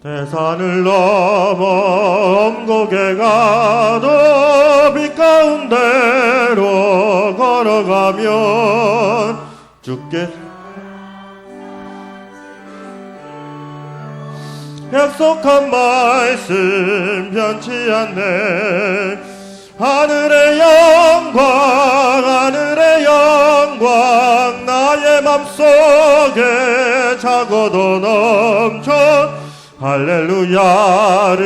대산을 넘어 엄곡에 가도 빛 가운데로 걸어가면 주께서 약속한 말씀 변치 않네. 하늘의 영광 나의 맘속에 차고도 넘쳐 할렐루야를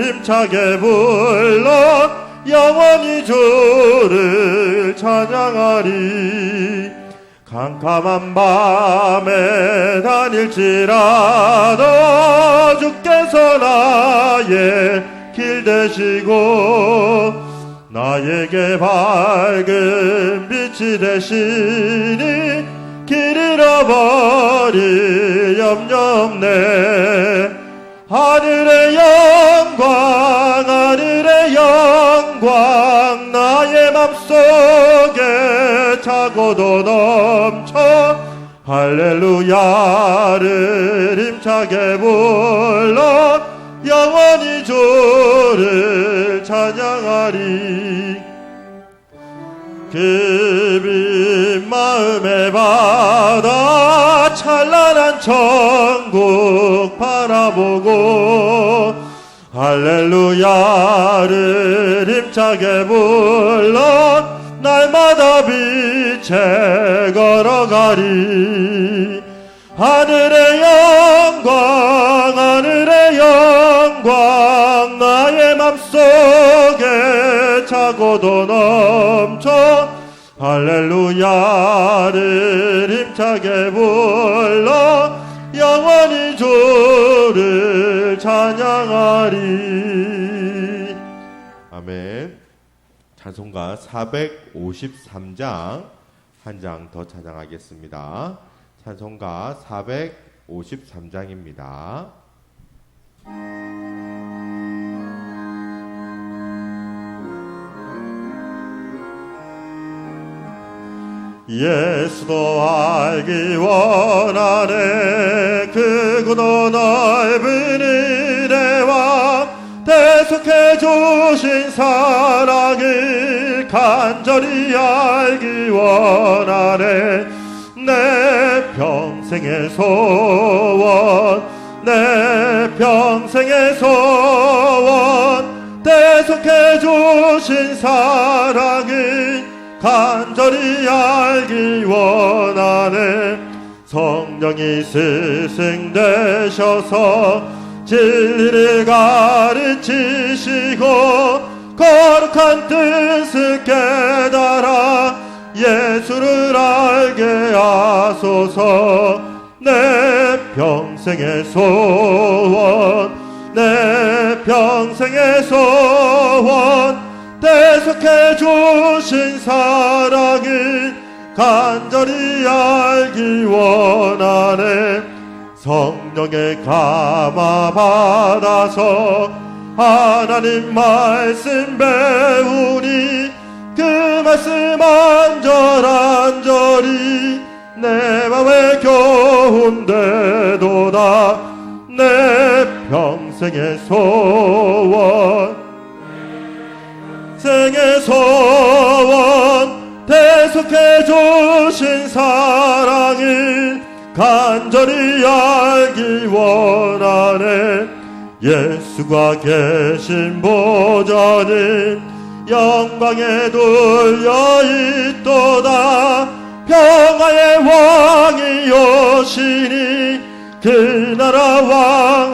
힘차게 불러 영원히 주를 찬양하리. 캄캄한 밤에 다닐지라도 주께서 나의 길 되시고 나에게 밝은 빛이 되시니 길 잃어버릴 염려 없네. 하늘의 영광 나의 맘속에 차고도 넘쳐 할렐루야를 힘차게 불러 영원히 주를 찬양하리. 그 빛 마음에 받아 찬란한 천국 바라보고 할렐루야를 힘차게 불러 날마다 빛에 걸어가리. 하늘의 영광 나의 맘속에 차고도 넘쳐 할렐루야를 힘차게 불러 영원히 주를 찬양하리. 아멘. 찬송가 453장 한 장 더 찬양하겠습니다. 찬송가 453장입니다. 예수도 알기 원하네. 크고도 넓은 은혜와 대속해 주신 사랑을 간절히 알기 원하네. 내 평생의 소원 대속해 주신 사랑을 간절히 알기 원하네. 성령이 스승 되셔서 진리를 가르치시고 거룩한 뜻을 깨달아 예수를 알게 하소서. 내 평생의 소원 대속해 주신 사랑을 간절히 알기 원하네. 성령의 감화 받아서 하나님 말씀 배우니 그 말씀 안절안절이 내 맘에 교훈되도다. 내 평생의 소원 대속해 주신 사랑을 간절히 알기 원하네. 예수가 계신 보좌는 영광에 둘려 있도다. 평화의 왕이 오시니 그 나라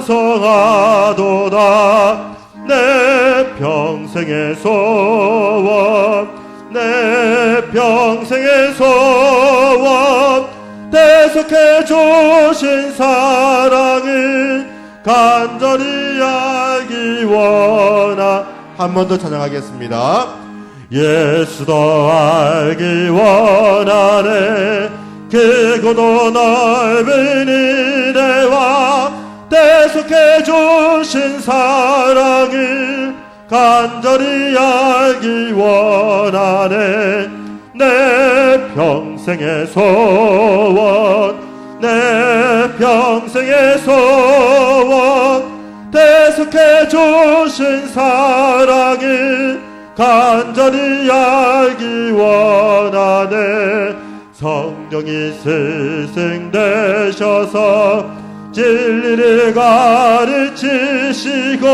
왕성하도다. 내 평생의 소원 대속해 주신 사랑을 간절히 알기 원하. 한 번 더 찬양하겠습니다. 예수도 알기 원하네. 크고도 넓은 은혜와 대속해 주신 사랑을 간절히 알기 원하네. 내 평생의 소원 대속해 주신 사랑을 간절히 알기 원하네. 성령이 스승되셔서 진리를 가르치시고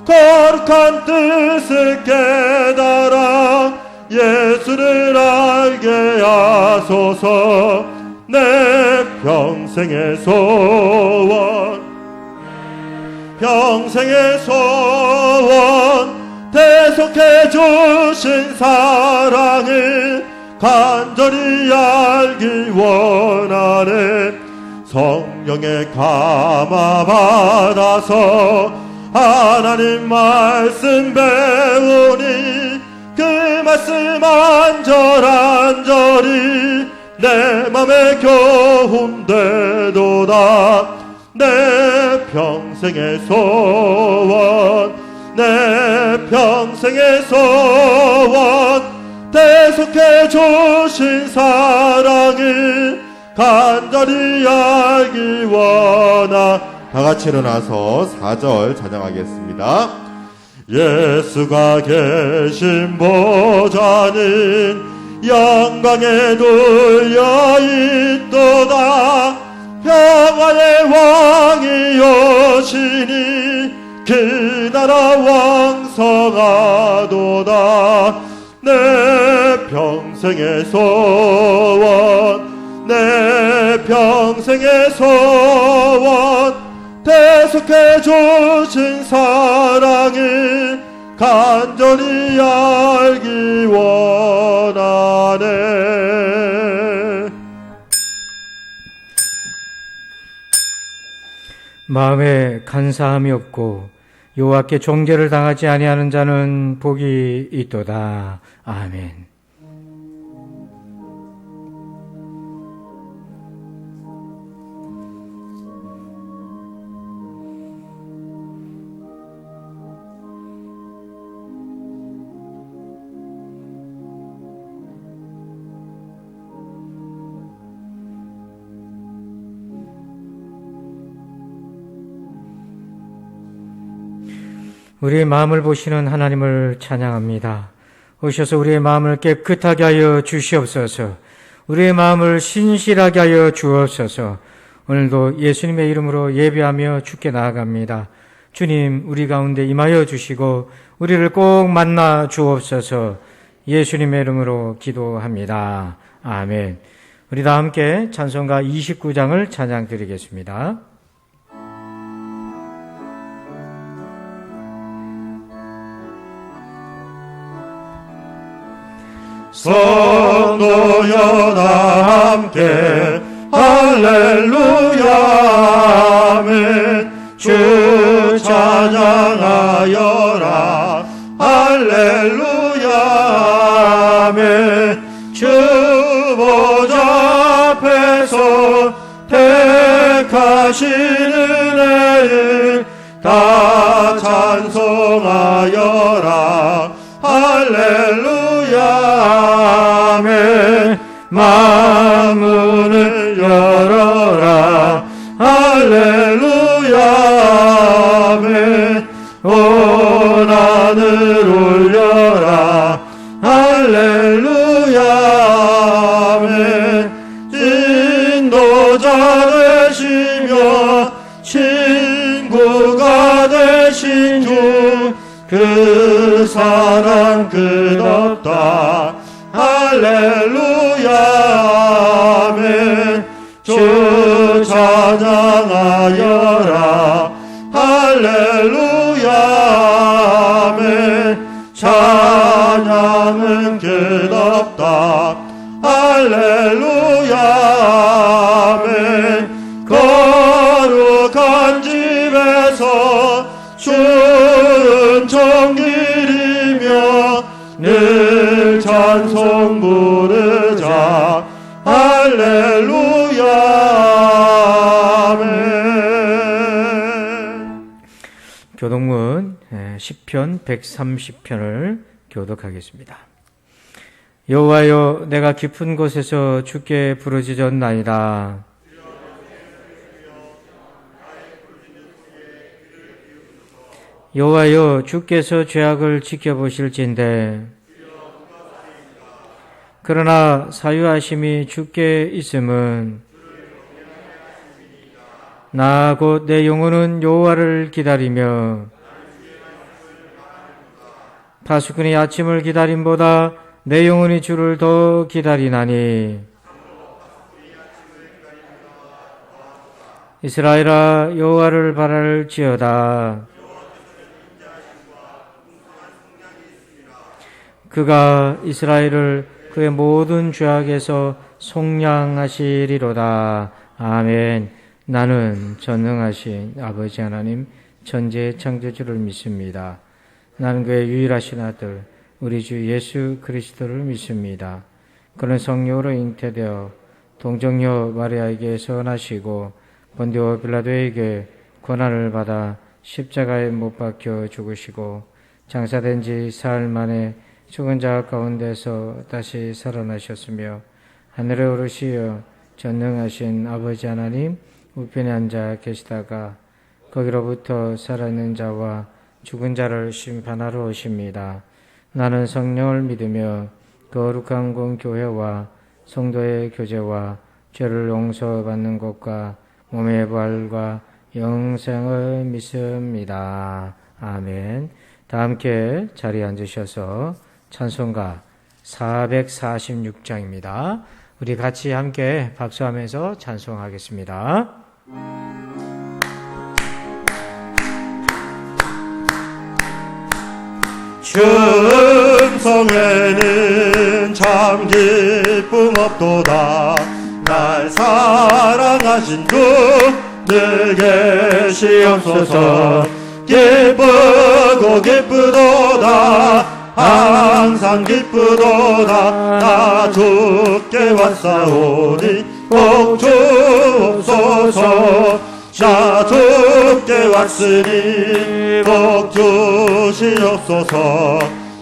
거룩한 뜻을 깨달아 예수를 알게 하소서. 내 평생의 소원, 평생의 소원, 대속해 주신 사랑을 간절히 알기 원하네. 성령의 감화 받아서 하나님 말씀 배우니 그 말씀 안절안절이 내 맘에 교훈되도다. 내 평생의 소원, 내 평생의 소원, 대속해 주신 사랑을 간절히 알기 원하. 다 같이 일어나서 4절 찬양하겠습니다. 예수가 계신 보좌는 영광에 눌려 있도다. 평화의 왕이 오시니 그 나라 왕성하도다. 내 평생의 소원, 내 평생의 소원, 대속해 주신 사랑을 간절히 알기 원하네. 마음에 간사함이 없고 여호와께 종죄를 당하지 아니하는 자는 복이 있도다. 아멘. 우리의 마음을 보시는 하나님을 찬양합니다. 오셔서 우리의 마음을 깨끗하게 하여 주시옵소서. 우리의 마음을 신실하게 하여 주옵소서. 오늘도 예수님의 이름으로 예배하며 주께 나아갑니다. 주님, 우리 가운데 임하여 주시고 우리를 꼭 만나 주옵소서. 예수님의 이름으로 기도합니다. 아멘. 우리 다 함께 찬송가 29장을 찬양 드리겠습니다. 성도여 다 함께 할렐루야 아멘. 주 찬양하여라 할렐루야 아멘. 주 보좌 앞에서 택하시는 애를 다 찬송하여라 할렐루야 아멘. 만문을 열어라 할렐루야 아멘. 온 하늘 올려라 할렐루야 아멘. 인도자 되시며 친구가 되신 주 그 사랑 끝없다 할렐루야 아멘. 주 찬양하여라 할렐루야 아멘. 찬양은 끝없다 할렐루야 아멘. 거룩한 집에서 주는 정길이며 늘 찬송 부르자 할렐루야 아멘. 교독문 시편 130편을 교독하겠습니다. 여호와여, 내가 깊은 곳에서 주께 부르짖었나이다. 여호와여 주께서 죄악을 지켜보실진대 그러나 사유하심이 주께 있음은 나 곧 내 영혼은 여호와를 기다리며 파수꾼이 아침을 기다림보다 내 영혼이 주를 더 기다리나니 이스라엘아 여호와를 바랄지어다 그가 이스라엘을 그의 모든 죄악에서 속량하시리로다. 아멘. 나는 전능하신 아버지 하나님 천지의 창조주를 믿습니다. 나는 그의 유일하신 아들 우리 주 예수 그리스도를 믿습니다. 그는 성령으로 잉태되어 동정녀 마리아에게 선하시고 본디오 빌라도에게 고난을 받아 십자가에 못 박혀 죽으시고 장사된 지 사흘 만에 죽은 자 가운데서 다시 살아나셨으며 하늘에 오르시어 전능하신 아버지 하나님 우편에 앉아 계시다가 거기로부터 살아있는 자와 죽은 자를 심판하러 오십니다. 나는 성령을 믿으며 거룩한 공교회와 성도의 교제와 죄를 용서받는 것과 몸의 부활과 영생을 믿습니다. 아멘. 다 함께 자리에 앉으셔서 찬송가 446장입니다. 우리 같이 함께 박수하면서 찬송하겠습니다. 춘성에는 참 기쁨 없도다. 날 사랑하신 주 늘 계시옵소서. 기쁘고 기쁘도다. 항상 기쁘도다. 나 주께 왔사오니 복 주옵소서. 나 주께 왔으니 복 주시옵소서.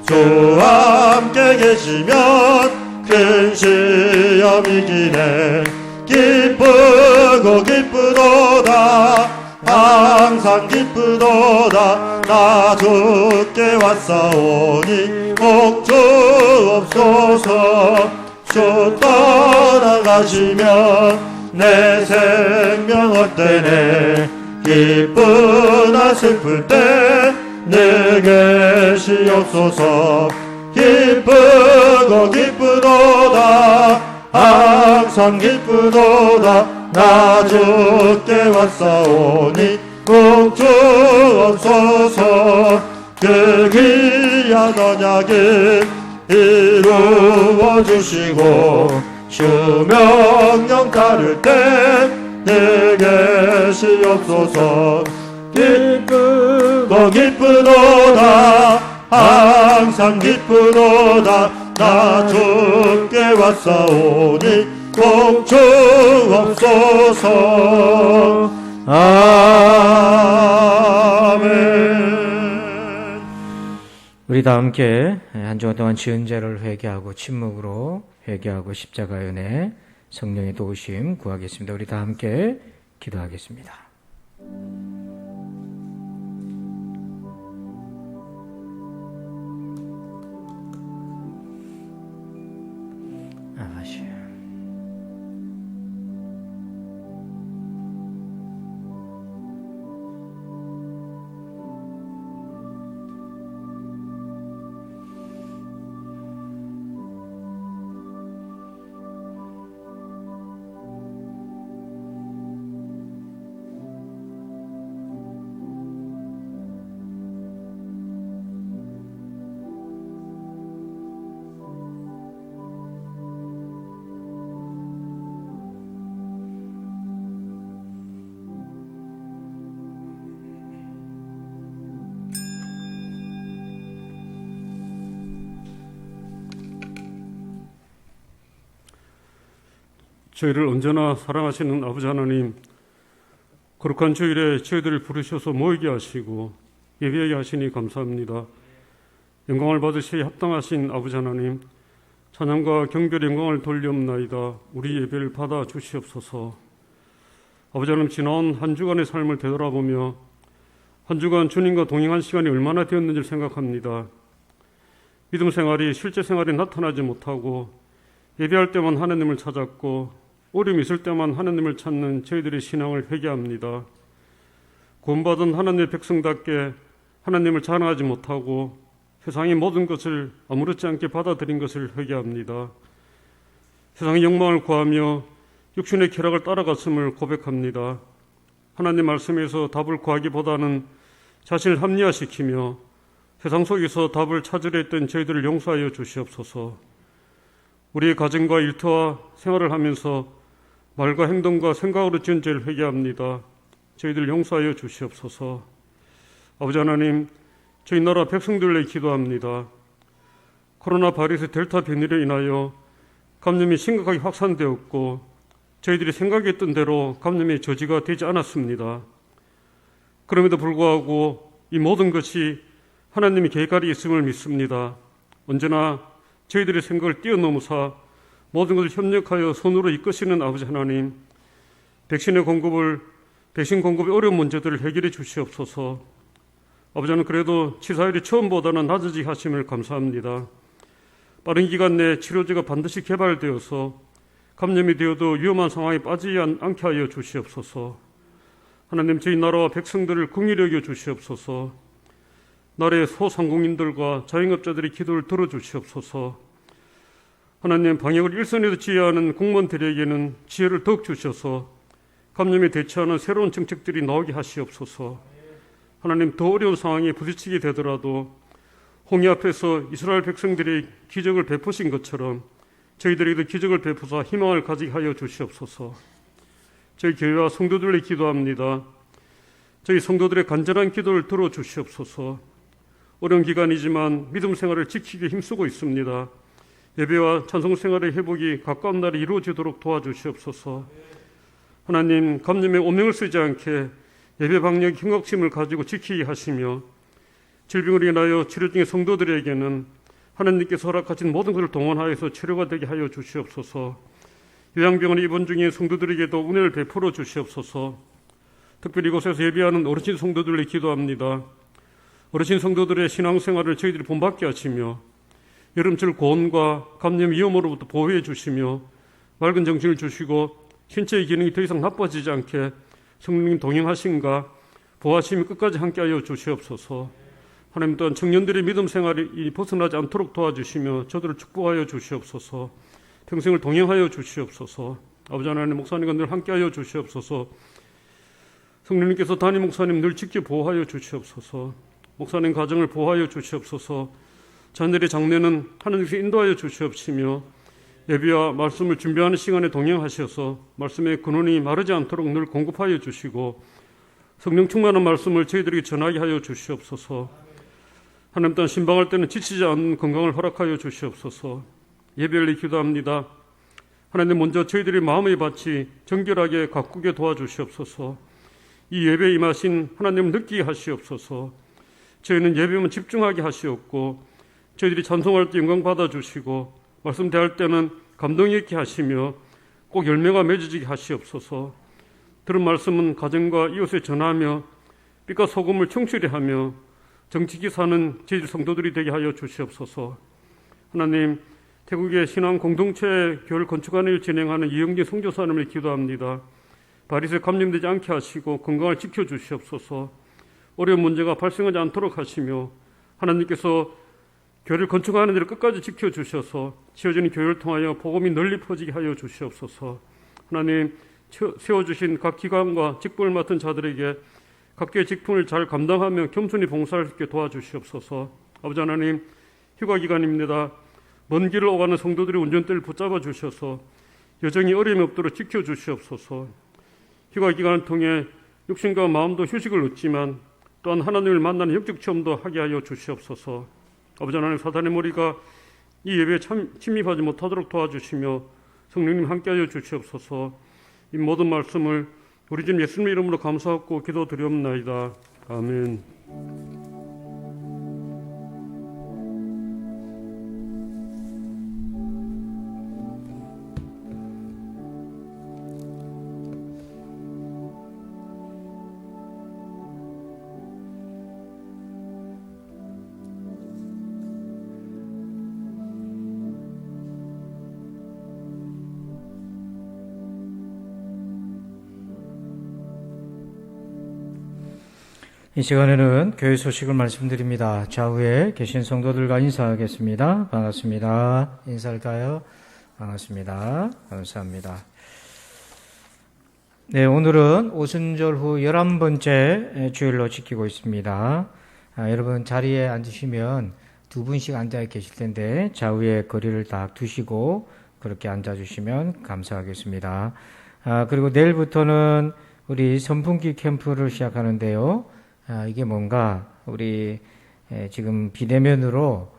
주와 함께 계시면 큰 시험이기네. 기쁘고 기쁘도다. 항상 기쁘도다. 나 주께 왔사오니 복 주옵소서. 주 떠나가시면 내 생명 헛되네. 기쁘나 슬플 때 늘 계시옵소서. 기쁘고 기쁘도다. 항상 기쁘도다. 나 주께 왔사오니 복 주옵소서. 그 귀한 언약을 이루어 주시고 주 명령 따를 때 늘 계시옵소서. 기쁘고 기쁘도다. 항상 기쁘도다. 나 주께 왔사오니 복 주옵소서. 아멘. 우리 다 함께 한 주간 동안 지은 죄를 회개하고 침묵으로 회개하고 십자가의 은혜 성령의 도우심 구하겠습니다. 우리 다 함께 기도하겠습니다. 저희를 언제나 사랑하시는 아버지 하나님, 거룩한 주일에 저희들을 부르셔서 모이게 하시고 예배하게 하시니 감사합니다. 영광을 받으시기 합당하신 아버지 하나님, 찬양과 경배의 영광을 돌리옵나이다. 우리 예배를 받아 주시옵소서. 아버지 하나님, 지난 한 주간의 삶을 되돌아보며 한 주간 주님과 동행한 시간이 얼마나 되었는지 생각합니다. 믿음 생활이 실제 생활에 나타나지 못하고 예배할 때만 하나님을 찾았고 어려움이 있을 때만 하나님을 찾는 저희들의 신앙을 회개합니다. 구원받은 하나님의 백성답게 하나님을 자랑하지 못하고 세상의 모든 것을 아무렇지 않게 받아들인 것을 회개합니다. 세상의 영광을 구하며 육신의 쾌락을 따라갔음을 고백합니다. 하나님 말씀에서 답을 구하기보다는 자신을 합리화시키며 세상 속에서 답을 찾으려 했던 저희들을 용서하여 주시옵소서. 우리의 가정과 일터와 생활을 하면서 말과 행동과 생각으로 지은 죄를 회개합니다. 저희들 용서하여 주시옵소서. 아버지 하나님, 저희 나라 백성들을 위해 기도합니다. 코로나 바이러스 델타 변이로 인하여 감염이 심각하게 확산되었고 저희들이 생각했던 대로 감염의 저지가 되지 않았습니다. 그럼에도 불구하고 이 모든 것이 하나님의 계획이 있음을 믿습니다. 언제나 저희들의 생각을 뛰어넘으사 모든 것을 협력하여 손으로 이끄시는 아버지 하나님, 백신 공급의 어려운 문제들을 해결해 주시옵소서. 아버지는 그래도 치사율이 처음보다는 낮아지게 하심을 감사합니다. 빠른 기간 내에 치료제가 반드시 개발되어서 감염이 되어도 위험한 상황에 빠지지 않게 하여 주시옵소서. 하나님, 저희 나라와 백성들을 긍휼히 여겨 주시옵소서. 나라의 소상공인들과 자영업자들의 기도를 들어주시옵소서. 하나님, 방역을 일선에서 지휘하는 공무원들에게는 지혜를 더욱 주셔서 감염에 대처하는 새로운 정책들이 나오게 하시옵소서. 하나님, 더 어려운 상황에 부딪히게 되더라도 홍해 앞에서 이스라엘 백성들의 기적을 베푸신 것처럼 저희들에게도 기적을 베푸사 희망을 가지게 하여 주시옵소서. 저희 교회와 성도들을 기도합니다. 저희 성도들의 간절한 기도를 들어주시옵소서. 어려운 기간이지만 믿음 생활을 지키기 힘쓰고 있습니다. 예배와 찬송 생활의 회복이 가까운 날에 이루어지도록 도와주시옵소서. 하나님, 감염의 오명을 쓰지 않게 예배 방역 경각심을 가지고 지키게 하시며 질병으로 인하여 치료 중인 성도들에게는 하나님께서 허락하신 모든 것을 동원하여서 치료가 되게 하여 주시옵소서. 요양병원에 입원 중인 성도들에게도 은혜를 베풀어 주시옵소서. 특별히 이곳에서 예배하는 어르신 성도들을 기도합니다. 어르신 성도들의 신앙생활을 저희들이 본받게 하시며 여름철 고온과 감염 위험으로부터 보호해 주시며 맑은 정신을 주시고 신체의 기능이 더 이상 나빠지지 않게 성령님 동행하심과 보호하심이 끝까지 함께하여 주시옵소서. 하나님 또한 청년들의 믿음 생활이 벗어나지 않도록 도와주시며 저들을 축복하여 주시옵소서. 평생을 동행하여 주시옵소서. 아버지 하나님, 목사님과 늘 함께하여 주시옵소서. 성령님께서 담임 목사님 늘 지켜 보호하여 주시옵소서. 목사님 가정을 보호하여 주시옵소서. 자녀들의 장래는 하나님께서 인도하여 주시옵시며 예배와 말씀을 준비하는 시간에 동행하셔서 말씀의 근원이 마르지 않도록 늘 공급하여 주시고 성령 충만한 말씀을 저희들에게 전하게 하여 주시옵소서. 하나님 또한 신방할 때는 지치지 않는 건강을 허락하여 주시옵소서. 예배를 기도합니다. 하나님, 먼저 저희들의 마음의 밭이 정결하게 가꾸게 도와주시옵소서. 이 예배에 임하신 하나님을 느끼게 하시옵소서. 저희는 예배만 집중하게 하시옵고 저희들이 찬송할 때 영광 받아주시고 말씀 대할 때는 감동 있게 하시며 꼭 열매가 맺어지게 하시옵소서. 들은 말씀은 가정과 이웃에 전하며 빛과 소금을 충실히 하며 정직히 사는 저희 성도들이 되게 하여 주시옵소서. 하나님, 태국의 신앙 공동체 교회를 건축하는 일 진행하는 이영진 선교사님을 기도합니다. 바리새에 감염되지 않게 하시고 건강을 지켜주시옵소서. 어려운 문제가 발생하지 않도록 하시며 하나님께서 교회를 건축하는 일을 끝까지 지켜주셔서 지어지는 교회를 통하여 복음이 널리 퍼지게 하여 주시옵소서. 하나님, 세워주신 각 기관과 직분을 맡은 자들에게 각계의 직분을 잘 감당하며 겸손히 봉사할 수 있게 도와주시옵소서. 아버지 하나님, 휴가 기간입니다. 먼 길을 오가는 성도들의 운전대를 붙잡아 주셔서 여정이 어려움이 없도록 지켜주시옵소서. 휴가 기간을 통해 육신과 마음도 휴식을 얻지만 또한 하나님을 만나는 영적 체험도 하게 하여 주시옵소서. 아버지 하나님, 사단의 머리가 이 예배에 침입하지 못하도록 도와주시며 성령님 함께하여 주시옵소서. 이 모든 말씀을 우리 주 예수님 이름으로 감사하고 기도드리옵나이다. 아멘. 이 시간에는 교회 소식을 말씀드립니다. 좌우에 계신 성도들과 인사하겠습니다. 반갑습니다. 인사할까요? 반갑습니다. 감사합니다. 네, 오늘은 오순절 후 11번째 주일로 지키고 있습니다. 여러분 자리에 앉으시면 두 분씩 앉아 계실 텐데 좌우에 거리를 딱 두시고 그렇게 앉아주시면 감사하겠습니다. 그리고 내일부터는 우리 선풍기 캠프를 시작하는데요. 이게 뭔가 우리 지금 비대면으로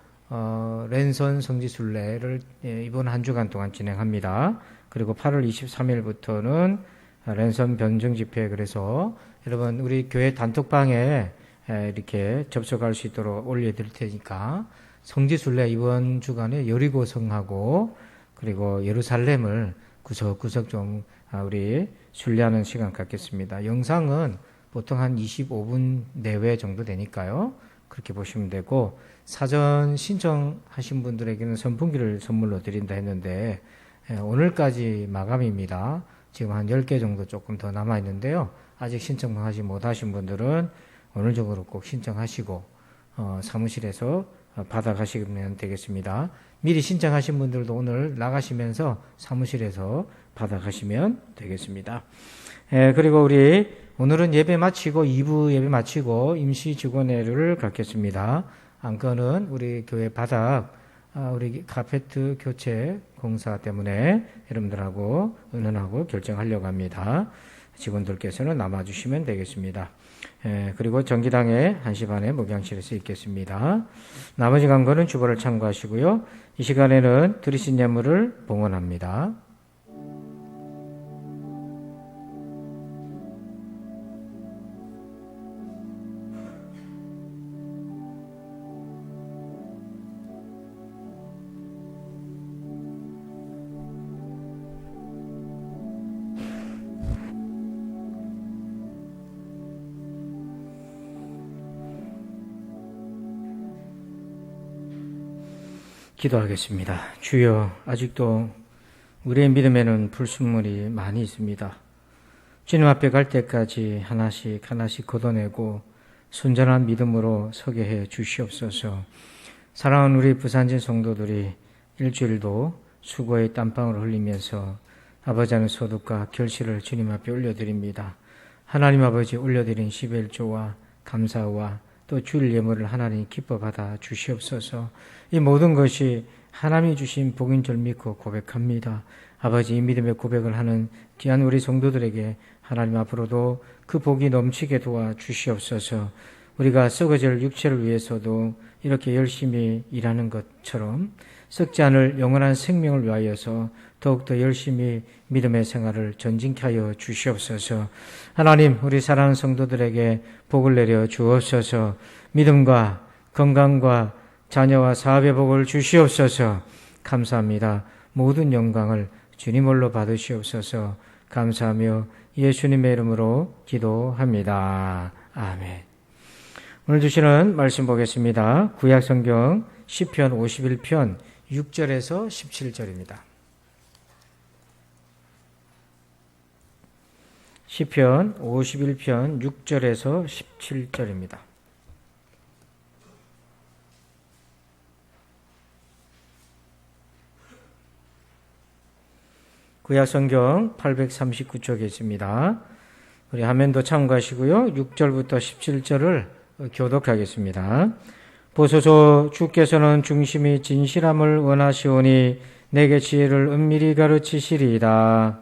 랜선 성지순례를 이번 한 주간 동안 진행합니다. 그리고 8월 23일부터는 랜선 변증 집회, 그래서 여러분 우리 교회 단톡방에 이렇게 접속할 수 있도록 올려드릴 테니까 성지순례 이번 주간에 여리고 성하고 그리고 예루살렘을 구석구석 좀 우리 순례하는 시간 갖겠습니다. 영상은 보통 한 25분 내외 정도 되니까요. 그렇게 보시면 되고, 사전 신청하신 분들에게는 선풍기를 선물로 드린다 했는데 오늘까지 마감입니다. 지금 한 10개 정도 조금 더 남아 있는데요. 아직 신청하지 못하신 분들은 오늘 중으로 꼭 신청하시고 사무실에서 받아가시면 되겠습니다. 미리 신청하신 분들도 오늘 나가시면서 사무실에서 받아가시면 되겠습니다. 그리고 우리 오늘은 예배 마치고 2부 예배 마치고 임시 직원회를 갖겠습니다. 안건은 우리 교회 바닥 우리 카페트 교체 공사 때문에 여러분들하고 의논하고 결정하려고 합니다. 직원들께서는 남아주시면 되겠습니다. 그리고 정기당에 1시 반에 목양실에서 있겠습니다. 나머지 간거는 주보를 참고하시고요. 이 시간에는 드리신 예물을 봉헌합니다. 기도하겠습니다. 주여, 아직도 우리의 믿음에는 불순물이 많이 있습니다. 주님 앞에 갈 때까지 하나씩 하나씩 걷어내고 순전한 믿음으로 서게 해 주시옵소서. 사랑하는 우리 부산진 성도들이 일주일도 수고의 땀방울을 흘리면서 아버지 하는 소득과 결실을 주님 앞에 올려드립니다. 하나님 아버지 올려드린 11조와 감사와 또 주일 예물을 하나님 기뻐 받아 주시옵소서. 이 모든 것이 하나님이 주신 복인 줄 믿고 고백합니다. 아버지, 이 믿음의 고백을 하는 귀한 우리 성도들에게 하나님 앞으로도 그 복이 넘치게 도와 주시옵소서. 우리가 썩어질 육체를 위해서도 이렇게 열심히 일하는 것처럼 썩지 않을 영원한 생명을 위하여서 더욱더 열심히 믿음의 생활을 전진케 하여 주시옵소서. 하나님, 우리 사랑하는 성도들에게 복을 내려 주옵소서. 믿음과 건강과 자녀와 사업의 복을 주시옵소서. 감사합니다. 모든 영광을 주님 홀로 받으시옵소서. 감사하며 예수님의 이름으로 기도합니다. 아멘. 오늘 주시는 말씀 보겠습니다. 구약성경 시편 51편 6절에서 17절입니다. 시편 51편 6절에서 17절입니다. 구약성경 839쪽에 있습니다. 우리 화면도 참고하시고요. 6절부터 17절을 교독하겠습니다. 보소서, 주께서는 중심이 진실함을 원하시오니 내게 지혜를 은밀히 가르치시리이다.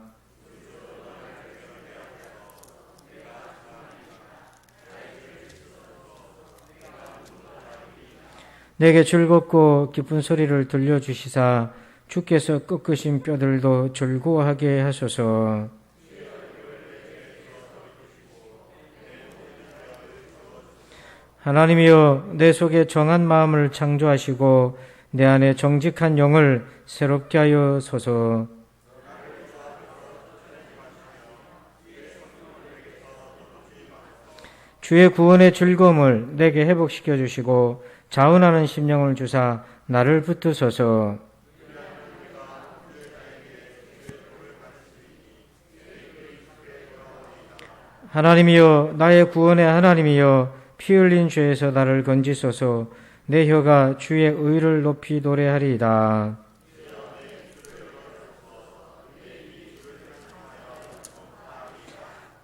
내게 즐겁고 기쁜 소리를 들려주시사 주께서 꺾으신 뼈들도 즐거워하게 하소서. 하나님이여, 내 속에 정한 마음을 창조하시고 내 안에 정직한 영을 새롭게 하여 소서. 주의 구원의 즐거움을 내게 회복시켜 주시고 자원하는 심령을 주사 나를 붙드소서. 하나님이여, 나의 구원의 하나님이여, 피 흘린 죄에서 나를 건지소서. 내 혀가 주의 의를 높이 노래하리이다.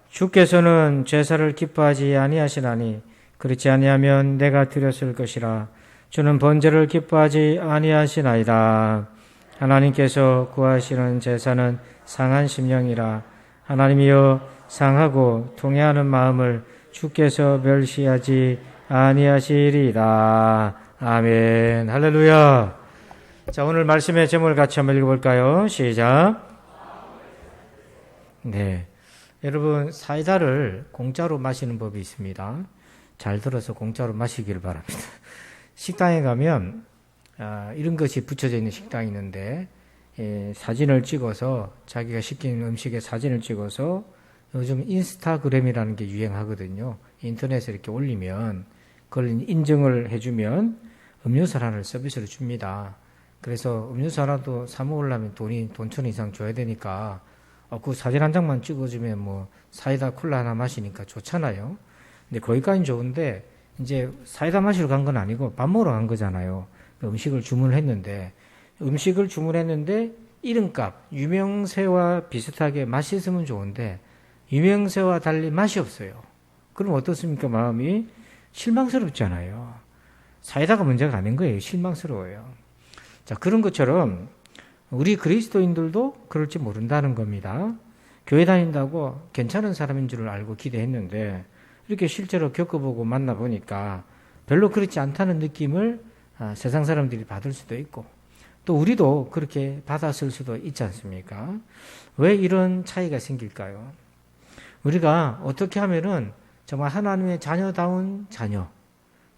주께서는 제사를 기뻐하지 아니하시나니 그렇지 아니하면 내가 드렸을 것이라. 주는 번제를 기뻐하지 아니하시나이다. 하나님께서 구하시는 제사는 상한 심령이라. 하나님이여 상하고 통회하는 마음을 주께서 멸시하지 아니하시리이다. 아멘. 할렐루야. 자, 오늘 말씀의 제목을 같이 한번 읽어볼까요? 시작. 네. 여러분, 사이다를 공짜로 마시는 법이 있습니다. 잘 들어서 공짜로 마시기를 바랍니다. 식당에 가면 이런 것이 붙여져 있는 식당이 있는데 사진을 찍어서 자기가 시킨 음식의 사진을 찍어서 요즘 인스타그램이라는 게 유행하거든요. 인터넷에 이렇게 올리면 그걸 인증을 해주면 음료수 하나를 서비스로 줍니다. 그래서 음료수 하나도 사 먹으려면 돈 1,000원 이상 줘야 되니까 그 사진 한 장만 찍어주면 뭐 사이다 콜라 하나 마시니까 좋잖아요. 근데 거기까지는 좋은데 이제 사이다 마시러 간 건 아니고 밥 먹으러 간 거잖아요. 음식을 주문했는데 이름값 유명세와 비슷하게 맛이 있으면 좋은데 유명세와 달리 맛이 없어요. 그럼 어떻습니까? 마음이 실망스럽잖아요. 사이다가 문제가 아닌 거예요. 실망스러워요. 자, 그런 것처럼 우리 그리스도인들도 그럴지 모른다는 겁니다. 교회 다닌다고 괜찮은 사람인 줄 알고 기대했는데 이렇게 실제로 겪어보고 만나보니까 별로 그렇지 않다는 느낌을 세상 사람들이 받을 수도 있고 또 우리도 그렇게 받았을 수도 있지 않습니까? 왜 이런 차이가 생길까요? 우리가 어떻게 하면은 정말 하나님의 자녀다운 자녀,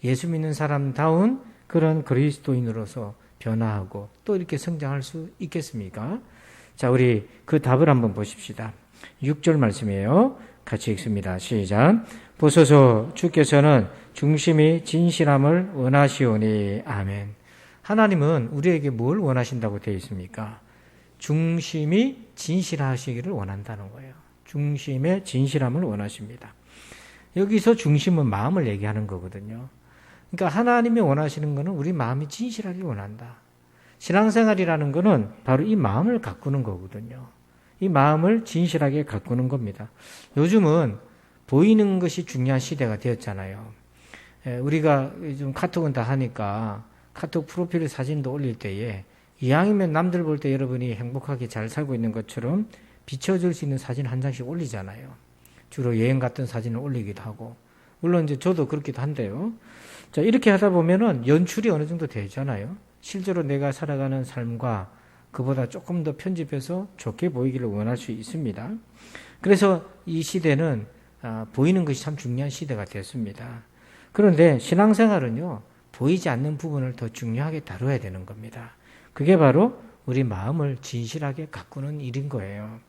예수 믿는 사람다운 그런 그리스도인으로서 변화하고 또 이렇게 성장할 수 있겠습니까? 자, 우리 그 답을 한번 보십시다. 6절 말씀이에요. 같이 읽습니다. 시작. 보소서 주께서는 중심이 진실함을 원하시오니. 아멘. 하나님은 우리에게 뭘 원하신다고 되어 있습니까? 중심이 진실하시기를 원한다는 거예요. 중심의 진실함을 원하십니다. 여기서 중심은 마음을 얘기하는 거거든요. 그러니까 하나님이 원하시는 것은 우리 마음이 진실하길 원한다. 신앙생활이라는 것은 바로 이 마음을 가꾸는 거거든요. 이 마음을 진실하게 가꾸는 겁니다. 요즘은 보이는 것이 중요한 시대가 되었잖아요. 우리가 요즘 카톡은 다 하니까 카톡 프로필 사진도 올릴 때에 이왕이면 남들 볼 때 여러분이 행복하게 잘 살고 있는 것처럼 비춰줄 수 있는 사진 한 장씩 올리잖아요. 주로 여행 갔던 사진을 올리기도 하고 물론 이제 저도 그렇기도 한데요. 자, 이렇게 하다 보면은 연출이 어느 정도 되잖아요. 실제로 내가 살아가는 삶과 그보다 조금 더 편집해서 좋게 보이기를 원할 수 있습니다. 그래서 이 시대는 보이는 것이 참 중요한 시대가 됐습니다. 그런데 신앙생활은요, 보이지 않는 부분을 더 중요하게 다뤄야 되는 겁니다. 그게 바로 우리 마음을 진실하게 가꾸는 일인 거예요.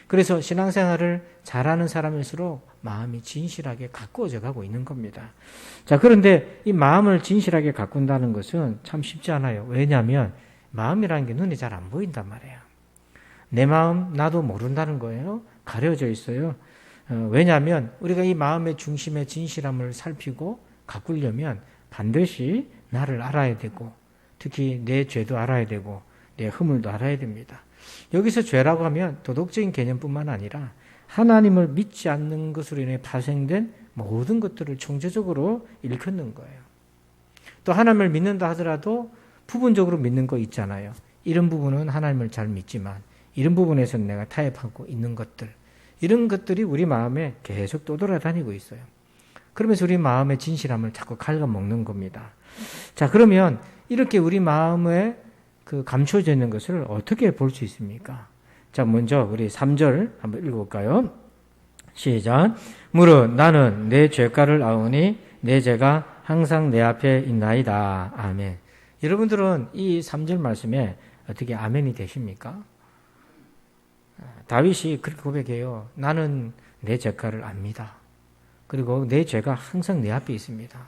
그래서 신앙생활을 잘하는 사람일수록 마음이 진실하게 가꾸어져 가고 있는 겁니다. 자, 그런데 이 마음을 진실하게 가꾼다는 것은 참 쉽지 않아요. 왜냐하면 마음이라는 게 눈에 잘 안 보인단 말이에요. 내 마음 나도 모른다는 거예요. 가려져 있어요. 왜냐하면 우리가 이 마음의 중심의 진실함을 살피고 가꾸려면 반드시 나를 알아야 되고 특히 내 죄도 알아야 되고 내 허물도 알아야 됩니다. 여기서 죄라고 하면 도덕적인 개념뿐만 아니라 하나님을 믿지 않는 것으로 인해 파생된 모든 것들을 총체적으로 일컫는 거예요. 또 하나님을 믿는다 하더라도 부분적으로 믿는 거 있잖아요. 이런 부분은 하나님을 잘 믿지만 이런 부분에서는 내가 타협하고 있는 것들, 이런 것들이 우리 마음에 계속 떠돌아다니고 있어요. 그러면서 우리 마음의 진실함을 자꾸 갉아먹는 겁니다. 자, 그러면 이렇게 우리 마음에 감춰져 있는 것을 어떻게 볼 수 있습니까? 자, 먼저 우리 3절 한번 읽어볼까요? 시작. 무릇 나는 내 죄가를 아오니 내 죄가 항상 내 앞에 있나이다. 아멘. 여러분들은 이 3절 말씀에 어떻게 아멘이 되십니까? 다윗이 그렇게 고백해요. 나는 내 죄가를 압니다. 그리고 내 죄가 항상 내 앞에 있습니다.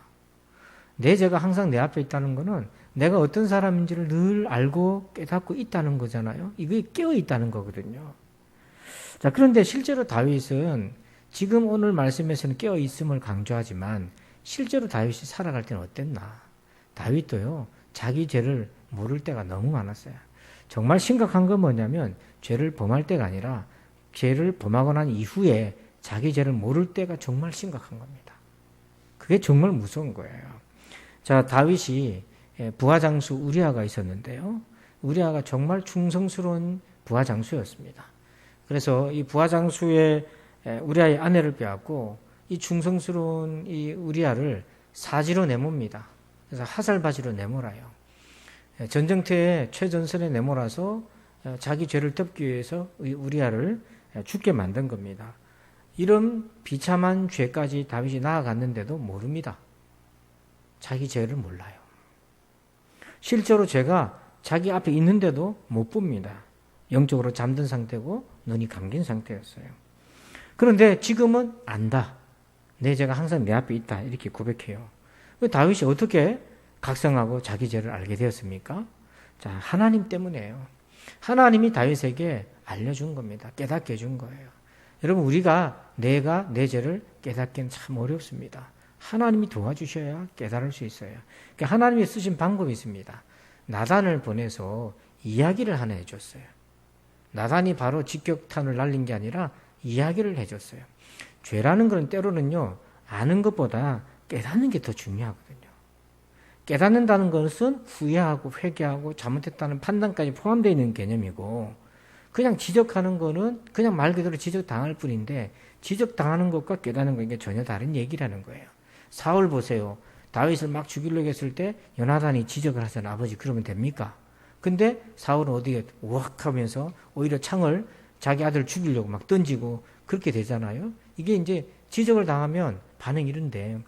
내 죄가 항상 내 앞에 있다는 것은 내가 어떤 사람인지를 늘 알고 깨닫고 있다는 거잖아요. 이게 깨어 있다는 거거든요. 자, 그런데 실제로 다윗은 지금 오늘 말씀에서는 깨어 있음을 강조하지만 실제로 다윗이 살아갈 때는 어땠나? 다윗도요, 자기 죄를 모를 때가 너무 많았어요. 정말 심각한 건 뭐냐면 죄를 범할 때가 아니라 죄를 범하고 난 이후에 자기 죄를 모를 때가 정말 심각한 겁니다. 그게 정말 무서운 거예요. 자, 다윗이 부하장수 우리아가 있었는데요. 우리아가 정말 충성스러운 부하장수였습니다. 그래서 이 부하장수의 우리아의 아내를 빼앗고 이 충성스러운 이 우리아를 사지로 내모입니다. 그래서 하살바지로 내몰아요. 전쟁터에 최전선에 내몰아서 자기 죄를 덮기 위해서 우리아를 죽게 만든 겁니다. 이런 비참한 죄까지 다윗이 나아갔는데도 모릅니다. 자기 죄를 몰라요. 실제로 죄가 자기 앞에 있는데도 못 봅니다. 영적으로 잠든 상태고 눈이 감긴 상태였어요. 그런데 지금은 안다. 내 죄가 항상 내 앞에 있다. 이렇게 고백해요. 다윗이 어떻게 각성하고 자기 죄를 알게 되었습니까? 자, 하나님 때문에요. 하나님이 다윗에게 알려준 겁니다. 깨닫게 해준 거예요. 여러분, 우리가 내가 내 죄를 깨닫기는 참 어렵습니다. 하나님이 도와주셔야 깨달을 수 있어요. 그러니까 하나님이 쓰신 방법이 있습니다. 나단을 보내서 이야기를 하나 해줬어요. 나단이 바로 직격탄을 날린 게 아니라 이야기를 해줬어요. 죄라는 건 때로는요, 아는 것보다 깨닫는 게 더 중요하거든요. 깨닫는다는 것은 후회하고 회개하고 잘못했다는 판단까지 포함되어 있는 개념이고, 그냥 지적하는 거는 그냥 말 그대로 지적당할 뿐인데, 지적당하는 것과 깨닫는 건 이게 전혀 다른 얘기라는 거예요. 사울 보세요. 다윗을 막 죽이려고 했을 때 요나단이 지적을 하잖아요. 아버지, 그러면 됩니까? 근데 사울은 어디에 우악 하면서 오히려 창을 자기 아들 죽이려고 막 던지고 그렇게 되잖아요. 이게 이제 지적을 당하면 반응이 이런데,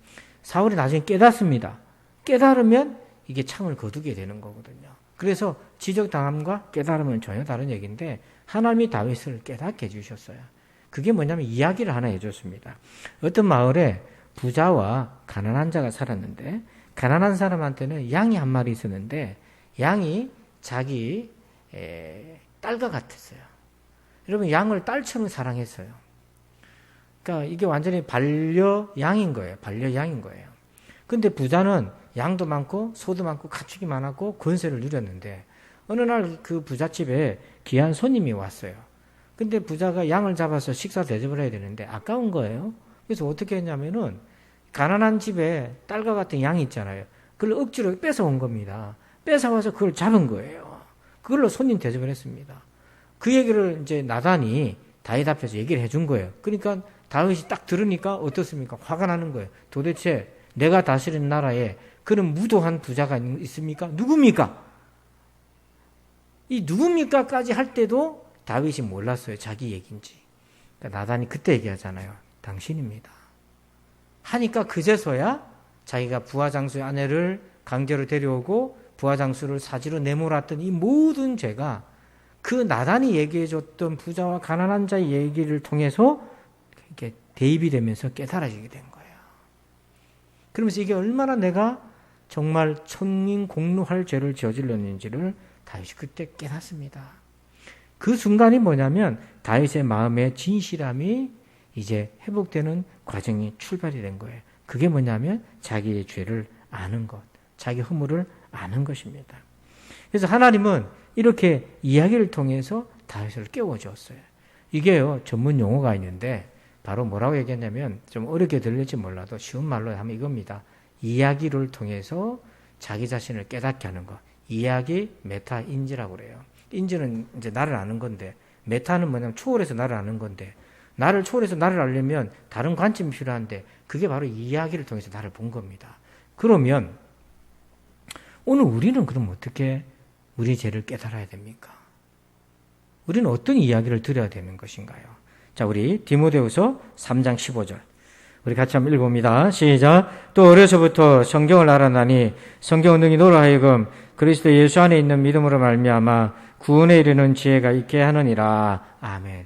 사울이 나중에 깨닫습니다. 깨달으면 이게 창을 거두게 되는 거거든요. 그래서 지적당함과 깨달음은 전혀 다른 얘기인데, 하나님이 다윗을 깨닫게 해주셨어요. 그게 뭐냐면 이야기를 하나 해줬습니다. 어떤 마을에 부자와 가난한 자가 살았는데, 가난한 사람한테는 양이 한 마리 있었는데 양이 자기 딸과 같았어요. 여러분, 양을 딸처럼 사랑했어요. 그러니까 이게 완전히 반려양인 거예요. 반려양인 거예요. 근데 부자는 양도 많고 소도 많고 가축이 많았고 권세를 누렸는데, 어느 날 그 부잣집에 귀한 손님이 왔어요. 근데 부자가 양을 잡아서 식사 대접을 해야 되는데 아까운 거예요. 그래서 어떻게 했냐면은, 가난한 집에 딸과 같은 양이 있잖아요. 그걸 억지로 뺏어온 겁니다. 뺏어와서 그걸 잡은 거예요. 그걸로 손님 대접을 했습니다. 그 얘기를 이제 나단이 다윗 앞에서 얘기를 해준 거예요. 그러니까 다윗이 딱 들으니까 어떻습니까? 화가 나는 거예요. 도대체 내가 다스리는 나라에 그런 무도한 부자가 있습니까? 누굽니까? 이 누굽니까까지 할 때도 다윗이 몰랐어요. 자기 얘기인지. 그러니까 나단이 그때 얘기하잖아요. 당신입니다. 하니까 그제서야 자기가 부하장수의 아내를 강제로 데려오고 부하장수를 사지로 내몰았던 이 모든 죄가 그 나단이 얘기해줬던 부자와 가난한 자의 얘기를 통해서 이렇게 대입이 되면서 깨달아지게 된 거예요. 그러면서 이게 얼마나 내가 정말 천민공노할 죄를 저질렀는지를 다윗이 그때 깨닫습니다. 그 순간이 뭐냐면 다윗의 마음의 진실함이 이제 회복되는 과정이 출발이 된 거예요. 그게 뭐냐면 자기의 죄를 아는 것, 자기 허물을 아는 것입니다. 그래서 하나님은 이렇게 이야기를 통해서 다윗을 깨워주었어요. 이게요, 전문 용어가 있는데 바로 뭐라고 얘기했냐면, 좀 어렵게 들릴지 몰라도 쉬운 말로 하면 이겁니다. 이야기를 통해서 자기 자신을 깨닫게 하는 것. 이야기, 메타, 인지라고 그래요. 인지는 이제 나를 아는 건데, 메타는 뭐냐면 초월해서 나를 아는 건데, 나를 초월해서 나를 알려면 다른 관점이 필요한데, 그게 바로 이야기를 통해서 나를 본 겁니다. 그러면 오늘 우리는 그럼 어떻게 우리 죄를 깨달아야 됩니까? 우리는 어떤 이야기를 들어야 되는 것인가요? 자, 우리 디모데후서 3장 15절. 우리 같이 한번 읽어봅니다. 시작. 또 어려서부터 성경을 알아나니 성경은 능히 너로 하여금 그리스도 예수 안에 있는 믿음으로 말미암아 구원에 이르는 지혜가 있게 하느니라. 아멘.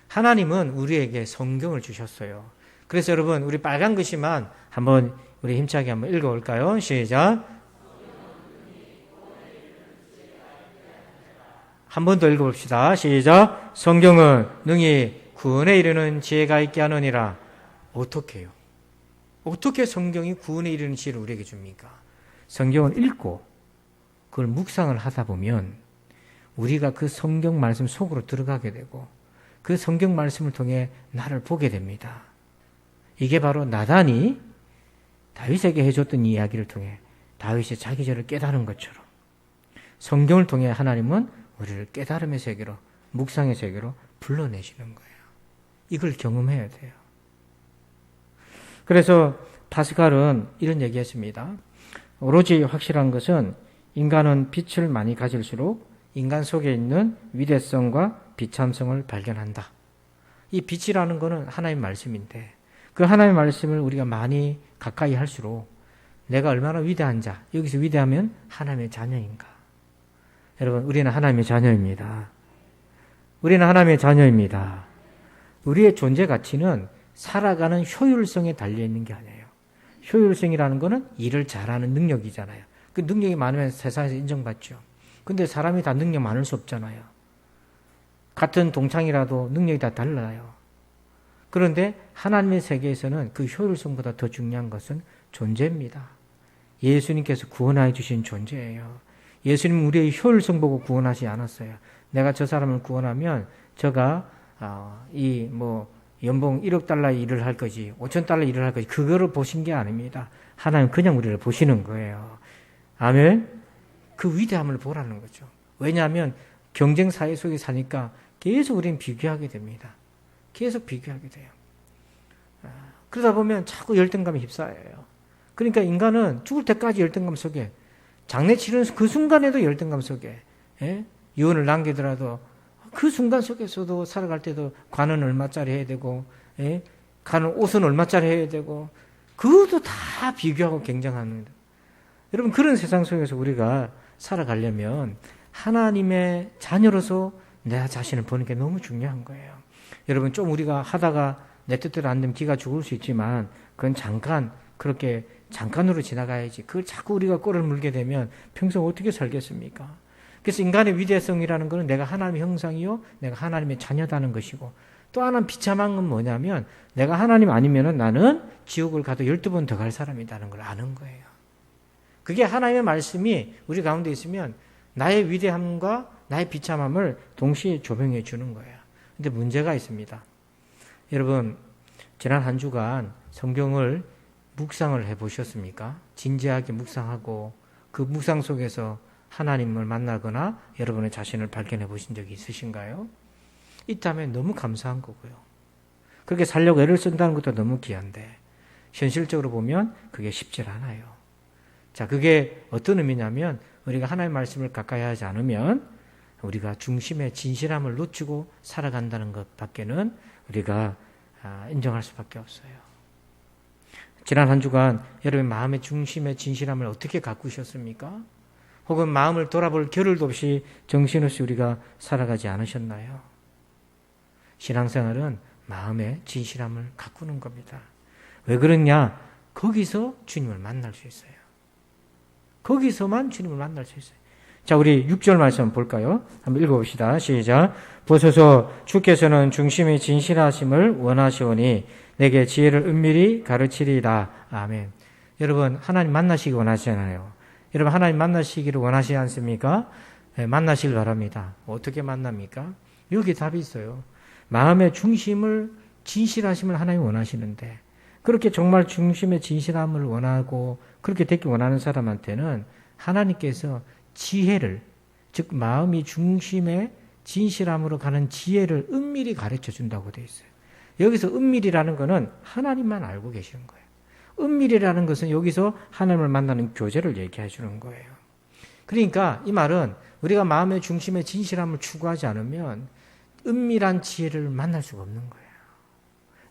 하나님은 우리에게 성경을 주셨어요. 그래서 여러분, 우리 빨간 글씨만 한번 우리 힘차게 한번 읽어볼까요? 시작. 한 번 더 읽어봅시다. 시작. 성경은 능히 구원에 이르는 지혜가 있게 하느니라. 어떻게 해요? 어떻게 성경이 구원에 이르는 지혜를 우리에게 줍니까? 성경을 읽고 그걸 묵상을 하다 보면 우리가 그 성경 말씀 속으로 들어가게 되고 그 성경 말씀을 통해 나를 보게 됩니다. 이게 바로 나단이 다윗에게 해줬던 이야기를 통해 다윗이 자기 죄를 깨달은 것처럼 성경을 통해 하나님은 우리를 깨달음의 세계로, 묵상의 세계로 불러내시는 거예요. 이걸 경험해야 돼요. 그래서 파스칼은 이런 얘기했습니다. 오로지 확실한 것은 인간은 빛을 많이 가질수록 인간 속에 있는 위대성과 비참성을 발견한다. 이 빛이라는 것은 하나님의 말씀인데 그 하나님의 말씀을 우리가 많이 가까이 할수록 내가 얼마나 위대한 자, 여기서 위대하면 하나님의 자녀인가. 여러분, 우리는 하나님의 자녀입니다. 우리는 하나님의 자녀입니다. 우리의 존재 가치는 살아가는 효율성에 달려있는 게 아니에요. 효율성이라는 것은 일을 잘하는 능력이잖아요. 그 능력이 많으면 세상에서 인정받죠. 근데 사람이 다 능력 많을 수 없잖아요. 같은 동창이라도 능력이 다 달라요. 그런데 하나님의 세계에서는 그 효율성보다 더 중요한 것은 존재입니다. 예수님께서 구원하여 주신 존재예요. 예수님은 우리의 효율성 보고 구원하지 않았어요. 내가 저 사람을 구원하면 저가 연봉 1억 달러 일을 할 거지, 5천 달러 일을 할 거지, 그거를 보신 게 아닙니다. 하나님 그냥 우리를 보시는 거예요. 아멘. 그 위대함을 보라는 거죠. 왜냐하면 경쟁 사회 속에 사니까 계속 우리는 비교하게 됩니다. 계속 비교하게 돼요. 그러다 보면 자꾸 열등감에 휩싸여요. 그러니까 인간은 죽을 때까지 열등감 속에, 장례 치르는 그 순간에도 열등감 속에, 유언을 남기더라도 그 순간 속에서도 살아갈 때도 관은 얼마짜리 해야 되고, 가는 옷은 얼마짜리 해야 되고, 그것도 다 비교하고 경쟁합니다. 여러분, 그런 세상 속에서 우리가 살아가려면 하나님의 자녀로서 내 자신을 보는 게 너무 중요한 거예요. 여러분, 좀 우리가 하다가 내 뜻대로 안 되면 기가 죽을 수 있지만 그건 그렇게 잠깐으로 지나가야지. 그걸 자꾸 우리가 꼬리를 물게 되면 평생 어떻게 살겠습니까? 그래서 인간의 위대성이라는 것은 내가 하나님의 형상이요, 내가 하나님의 자녀다는 것이고, 또 하나는 비참한 건 뭐냐면 내가 하나님 아니면은 나는 지옥을 가도 12번 더 갈 사람이라는 걸 아는 거예요. 그게 하나님의 말씀이 우리 가운데 있으면 나의 위대함과 나의 비참함을 동시에 조명해 주는 거예요. 근데 문제가 있습니다. 여러분, 지난 한 주간 성경을 묵상을 해보셨습니까? 진지하게 묵상하고 그 묵상 속에서 하나님을 만나거나 여러분의 자신을 발견해 보신 적이 있으신가요? 있다면 너무 감사한 거고요. 그렇게 살려고 애를 쓴다는 것도 너무 귀한데 현실적으로 보면 그게 쉽지 않아요. 자, 그게 어떤 의미냐면 우리가 하나님의 말씀을 가까이 하지 않으면 우리가 중심의 진실함을 놓치고 살아간다는 것밖에는 우리가 인정할 수밖에 없어요. 지난 한 주간 여러분 마음의 중심의 진실함을 어떻게 가꾸셨습니까? 혹은 마음을 돌아볼 겨를도 없이 정신없이 우리가 살아가지 않으셨나요? 신앙생활은 마음의 진실함을 가꾸는 겁니다. 왜 그러냐? 거기서 주님을 만날 수 있어요. 거기서만 주님을 만날 수 있어요. 자, 우리 6절 말씀 볼까요? 한번 읽어봅시다. 시작. 보소서, 주께서는 중심의 진실하심을 원하시오니 내게 지혜를 은밀히 가르치리이다. 아멘. 여러분, 하나님 만나시기 원하시잖아요. 여러분, 하나님 만나시기를 원하시지 않습니까? 네, 만나시길 바랍니다. 어떻게 만납니까? 여기 답이 있어요. 마음의 중심을, 진실하심을 하나님 원하시는데, 그렇게 정말 중심의 진실함을 원하고 그렇게 되기 원하는 사람한테는 하나님께서 지혜를, 즉 마음이 중심의 진실함으로 가는 지혜를 은밀히 가르쳐 준다고 되어 있어요. 여기서 은밀이라는 것은 하나님만 알고 계시는 거예요. 은밀이라는 것은 여기서 하나님을 만나는 교제를 얘기해 주는 거예요. 그러니까 이 말은 우리가 마음의 중심의 진실함을 추구하지 않으면 은밀한 지혜를 만날 수가 없는 거예요.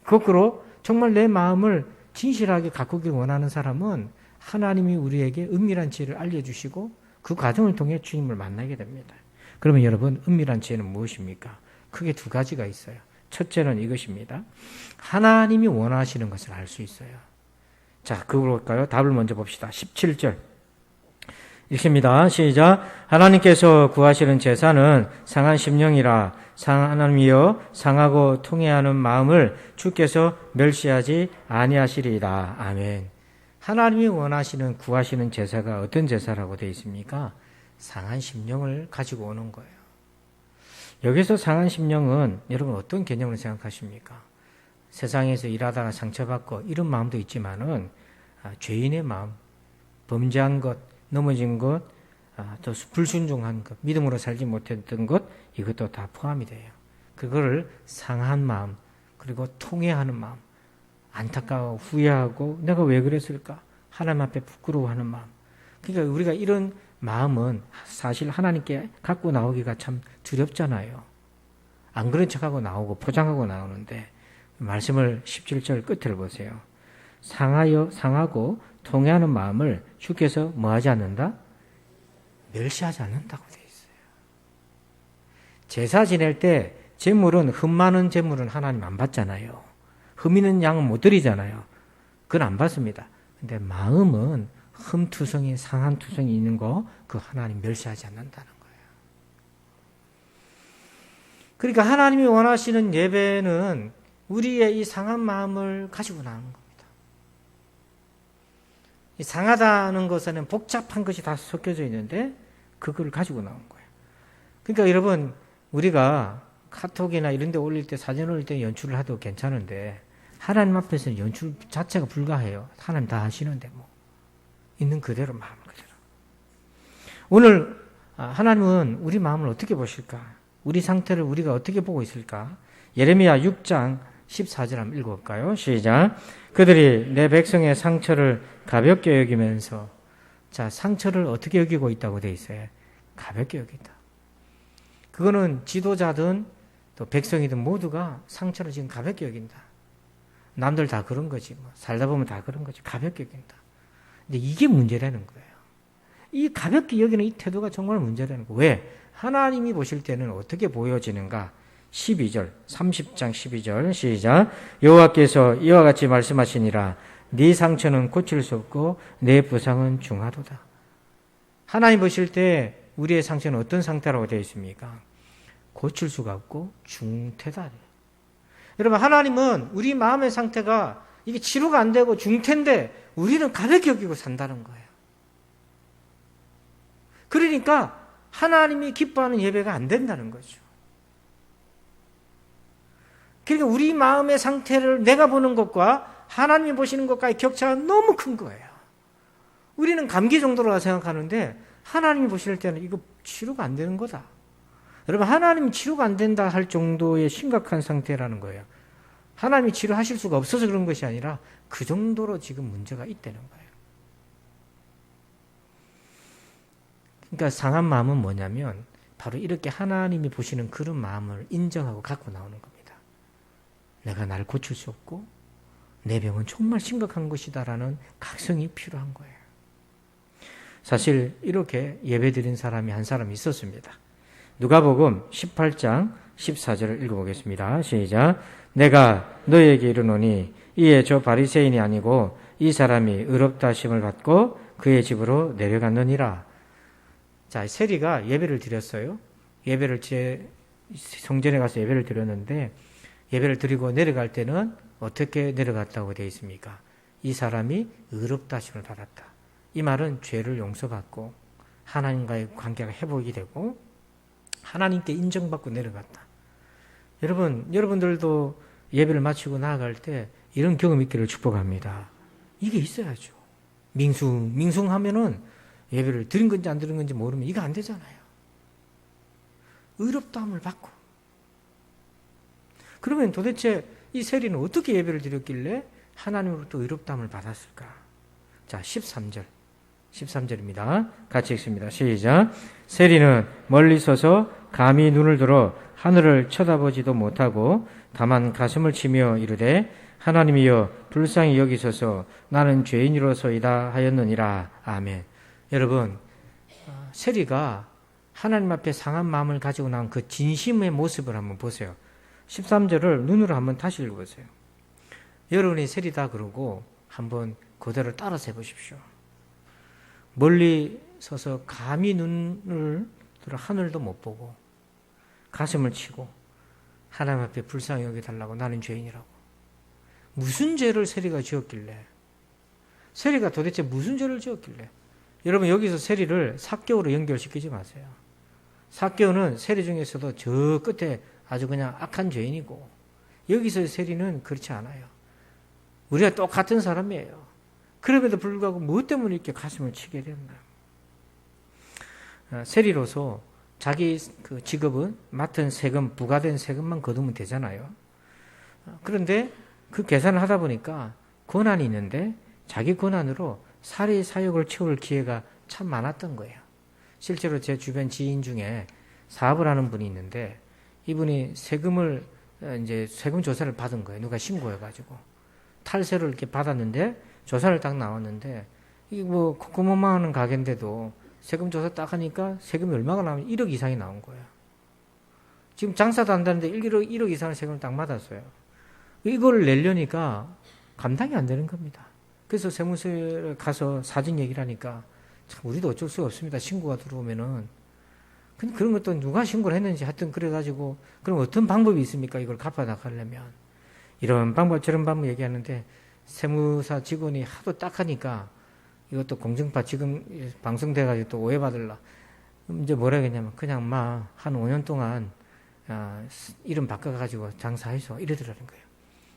거꾸로 정말 내 마음을 진실하게 가꾸길 원하는 사람은 하나님이 우리에게 은밀한 지혜를 알려주시고 그 과정을 통해 주님을 만나게 됩니다. 그러면 여러분, 은밀한 지혜는 무엇입니까? 크게 두 가지가 있어요. 첫째는 이것입니다. 하나님이 원하시는 것을 알 수 있어요. 자, 그걸 볼까요? 답을 먼저 봅시다. 17절. 읽습니다. 시작. 하나님께서 구하시는 제사는 상한 심령이라 하나님이여 상하고 통회하는 마음을 주께서 멸시하지 아니하시리이다. 아멘. 하나님이 원하시는 구하시는 제사가 어떤 제사라고 되어 있습니까? 상한 심령을 가지고 오는 거예요. 여기서 상한 심령은 여러분 어떤 개념으로 생각하십니까? 세상에서 일하다가 상처받고 이런 마음도 있지만은 죄인의 마음, 범죄한 것, 넘어진 것, 또 불순종한 것, 믿음으로 살지 못했던 것, 이것도 다 포함이 돼요. 그거를 상한 마음, 그리고 통회하는 마음, 안타까워 후회하고 내가 왜 그랬을까? 하나님 앞에 부끄러워하는 마음. 그러니까 우리가 이런 마음은 사실 하나님께 갖고 나오기가 참 두렵잖아요. 안 그런 척하고 나오고 포장하고 나오는데 말씀을 17절 끝을 보세요. 상하고 통회하는 마음을 주께서 뭐하지 않는다? 멸시하지 않는다고 되어 있어요. 제사 지낼 때 제물은 흠 많은 제물은 하나님 안 받잖아요. 흠 있는 양은 못 드리잖아요. 그건 안 받습니다. 근데 마음은 흠투성이 상한 투성이 있는 거 그 하나님 멸시하지 않는다는 거예요. 그러니까 하나님이 원하시는 예배는 우리의 이 상한 마음을 가지고 나오는 겁니다. 이 상하다는 것에는 복잡한 것이 다 섞여져 있는데 그걸 가지고 나온 거예요. 그러니까 여러분 우리가 카톡이나 이런 데 올릴 때 사진 올릴 때 연출을 해도 괜찮은데 하나님 앞에서는 연출 자체가 불가해요. 하나님 다 하시는데 뭐 있는 그대로 마음을 그대로. 오늘 하나님은 우리 마음을 어떻게 보실까? 우리 상태를 우리가 어떻게 보고 있을까? 예레미야 6장 14절 한번 읽어볼까요? 시작. 그들이 내 백성의 상처를 가볍게 여기면서, 자, 상처를 어떻게 여기고 있다고 돼 있어요? 가볍게 여기다. 그거는 지도자든 또 백성이든 모두가 상처를 지금 가볍게 여긴다. 남들 다 그런 거지. 뭐. 살다 보면 다 그런 거지. 가볍게 여긴다. 근데 이게 문제라는 거예요. 이 가볍게 여기는 이 태도가 정말 문제라는 거예요. 왜? 하나님이 보실 때는 어떻게 보여지는가? 12절, 30장 12절 시작. 여호와께서 이와 같이 말씀하시니라. 네 상처는 고칠 수 없고 내 부상은 중하도다. 하나님 보실 때 우리의 상처는 어떤 상태라고 되어 있습니까? 고칠 수가 없고 중태다. 여러분 하나님은 우리 마음의 상태가 이게 치료가 안 되고 중태인데 우리는 가볍게 여기고 산다는 거예요. 그러니까 하나님이 기뻐하는 예배가 안 된다는 거죠. 그러니까 우리 마음의 상태를 내가 보는 것과 하나님이 보시는 것과의 격차가 너무 큰 거예요. 우리는 감기 정도로 생각하는데 하나님이 보실 때는 이거 치료가 안 되는 거다. 여러분 하나님이 치료가 안 된다 할 정도의 심각한 상태라는 거예요. 하나님이 치료하실 수가 없어서 그런 것이 아니라 그 정도로 지금 문제가 있다는 거예요. 그러니까 상한 마음은 뭐냐면 바로 이렇게 하나님이 보시는 그런 마음을 인정하고 갖고 나오는 겁니다. 내가 나를 고칠 수 없고 내 병은 정말 심각한 것이다라는 각성이 필요한 거예요. 사실 이렇게 예배드린 사람이 한 사람이 있었습니다. 누가복음 18장 14절을 읽어보겠습니다. 시작. 내가 너희에게 이르노니 이에 저 바리새인이 아니고 이 사람이 의롭다 하심을 받고 그의 집으로 내려갔느니라. 자, 세리가 예배를 드렸어요. 성전에 가서 예배를 드렸는데 예배를 드리고 내려갈 때는 어떻게 내려갔다고 되어 있습니까? 이 사람이 의롭다 하심을 받았다. 이 말은 죄를 용서받고 하나님과의 관계가 회복이 되고 하나님께 인정받고 내려갔다. 여러분들도 예배를 마치고 나아갈 때 이런 경험이 있기를 축복합니다. 이게 있어야죠. 민숭하면은 예배를 드린 건지 안 드린 건지 모르면 이거 안 되잖아요. 의롭다함을 받고. 그러면 도대체 이 세리는 어떻게 예배를 드렸길래 하나님으로부터 의롭다함을 받았을까? 자, 13절입니다. 같이 읽습니다. 시작. 세리는 멀리 서서 감히 눈을 들어 하늘을 쳐다보지도 못하고 다만 가슴을 치며 이르되 하나님이여 불쌍히 여기소서 나는 죄인으로서이다 하였느니라. 아멘. 여러분, 세리가 하나님 앞에 상한 마음을 가지고 나온 그 진심의 모습을 한번 보세요. 13절을 눈으로 한번 다시 읽어보세요. 여러분이 세리다 그러고 한번 그대로 따라서 해보십시오. 멀리 서서 감히 눈을 들어 하늘도 못 보고 가슴을 치고 하나님 앞에 불쌍히 여겨달라고 나는 죄인이라고. 무슨 죄를 세리가 지었길래? 세리가 도대체 무슨 죄를 지었길래? 여러분 여기서 세리를 삭개오로 연결시키지 마세요. 삭개오는 세리 중에서도 저 끝에 아주 그냥 악한 죄인이고 여기서의 세리는 그렇지 않아요. 우리가 똑같은 사람이에요. 그럼에도 불구하고 무엇 때문에 이렇게 가슴을 치게 됐나? 세리로서 자기 그 직업은 맡은 세금, 부과된 세금만 거두면 되잖아요. 그런데 그 계산을 하다 보니까 권한이 있는데 자기 권한으로 사리 사욕을 채울 기회가 참 많았던 거예요. 실제로 제 주변 지인 중에 사업을 하는 분이 있는데 이분이 세금을 이제 세금 조사를 받은 거예요. 누가 신고해가지고 탈세를 이렇게 받았는데 조사를 딱 나왔는데 이게 뭐 콧구멍만한 가게인데도 세금 조사 딱 하니까 세금이 얼마가 나오면 1억 이상이 나온 거예요. 지금 장사도 한다는데 1억 이상의 세금을 딱 받았어요. 이걸 내려니까 감당이 안 되는 겁니다. 그래서 세무서에 가서 사진 얘기를 하니까 참 우리도 어쩔 수가 없습니다. 신고가 들어오면은. 근데 그런 것도 누가 신고를 했는지 하여튼 그래가지고 그럼 어떤 방법이 있습니까? 이걸 갚아나가려면. 이런 방법 저런 방법 얘기하는데 세무사 직원이 하도 딱하니까 이것도 공정파 지금 방송돼가지고 또 오해받을라. 이제 뭐라 했냐면 그냥 막 한 5년 동안 이름 바꿔가지고 장사해서 이러더라는 거예요.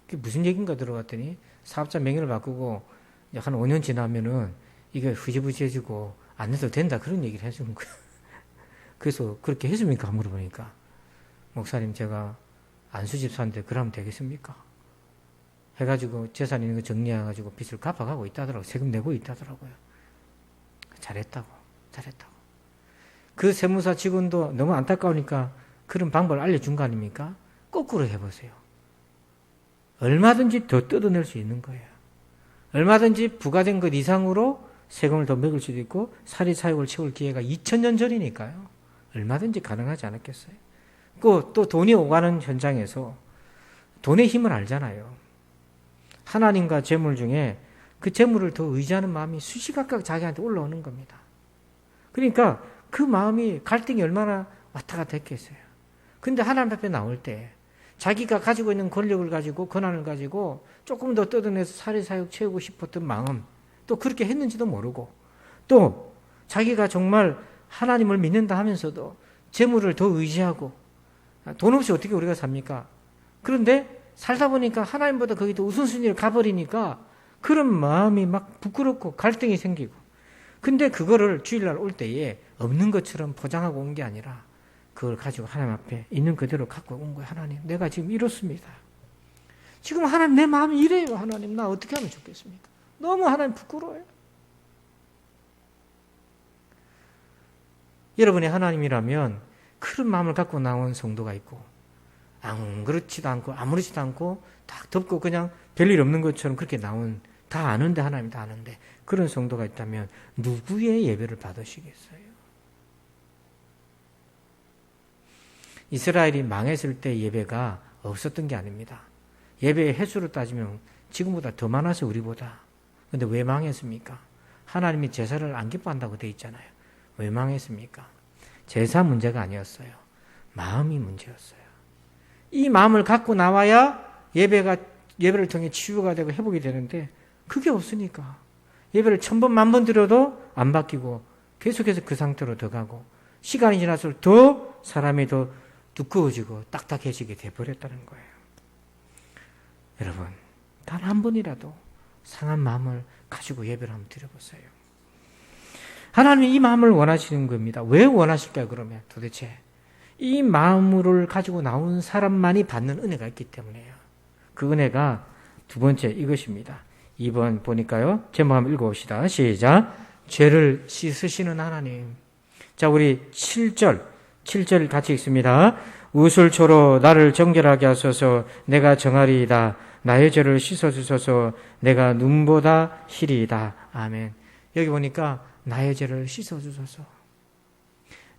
그게 무슨 얘기인가 들어봤더니 사업자 명의를 바꾸고 한 5년 지나면은 이게 흐지부지해지고 안 해도 된다 그런 얘기를 해주는 거예요. 그래서 그렇게 해줍니까? 물어보니까 목사님 제가 안수집사인데 그러면 되겠습니까? 해가지고 재산 있는 거 정리해가지고 빚을 갚아가고 있다더라고요. 세금 내고 있다더라고요. 잘했다고. 그 세무사 직원도 너무 안타까우니까 그런 방법을 알려준 거 아닙니까? 거꾸로 해보세요. 얼마든지 더 뜯어낼 수 있는 거예요. 얼마든지 부과된 것 이상으로 세금을 더 먹을 수도 있고 사리사욕을 채울 기회가 2000년 전이니까요. 얼마든지 가능하지 않았겠어요. 또 돈이 오가는 현장에서 돈의 힘을 알잖아요. 하나님과 재물 중에 그 재물을 더 의지하는 마음이 수시각각 자기한테 올라오는 겁니다. 그러니까 그 마음이 갈등이 얼마나 왔다 갔다 했겠어요. 근데 하나님 앞에 나올 때 자기가 가지고 있는 권력을 가지고 권한을 가지고 조금 더 뜯어내서 사리사욕 채우고 싶었던 마음 또 그렇게 했는지도 모르고 또 자기가 정말 하나님을 믿는다 하면서도 재물을 더 의지하고 돈 없이 어떻게 우리가 삽니까? 그런데 살다 보니까 하나님보다 거기도 우선순위를 가버리니까 그런 마음이 막 부끄럽고 갈등이 생기고 근데 그거를 주일날 올 때에 없는 것처럼 포장하고 온 게 아니라 그걸 가지고 하나님 앞에 있는 그대로 갖고 온 거예요. 하나님 내가 지금 이렇습니다. 지금 하나님 내 마음이 이래요. 하나님 나 어떻게 하면 좋겠습니까? 너무 하나님 부끄러워요. 여러분이 하나님이라면 그런 마음을 갖고 나온 성도가 있고 아무렇지도 않고 딱 덮고 그냥 별일 없는 것처럼 그렇게 나온 다 아는데 하나님 다 아는데 그런 성도가 있다면 누구의 예배를 받으시겠어요? 이스라엘이 망했을 때 예배가 없었던 게 아닙니다. 예배의 횟수로 따지면 지금보다 더 많아서 우리보다. 그런데 왜 망했습니까? 하나님이 제사를 안 기뻐한다고 돼 있잖아요. 왜 망했습니까? 제사 문제가 아니었어요. 마음이 문제였어요. 이 마음을 갖고 나와야 예배를 통해 치유가 되고 회복이 되는데 그게 없으니까 예배를 1000번, 10,000번 드려도 안 바뀌고 계속해서 그 상태로 더 가고 시간이 지날수록 더 사람이 더 두꺼워지고 딱딱해지게 돼버렸다는 거예요. 여러분 단 한 번이라도 상한 마음을 가지고 예배를 한번 드려보세요. 하나님이 이 마음을 원하시는 겁니다. 왜 원하실까요? 그러면 도대체 이 마음을 가지고 나온 사람만이 받는 은혜가 있기 때문에요. 그 은혜가 두 번째 이것입니다. 2번 보니까요. 제목 한번 읽어봅시다. 시작. 죄를 씻으시는 하나님. 자, 우리 7절 같이 읽습니다. 우슬초로 나를 정결하게 하소서. 내가 정하리이다. 나의 죄를 씻어주소서. 내가 눈보다 희리이다. 아멘. 여기 보니까 나의 죄를 씻어주소서.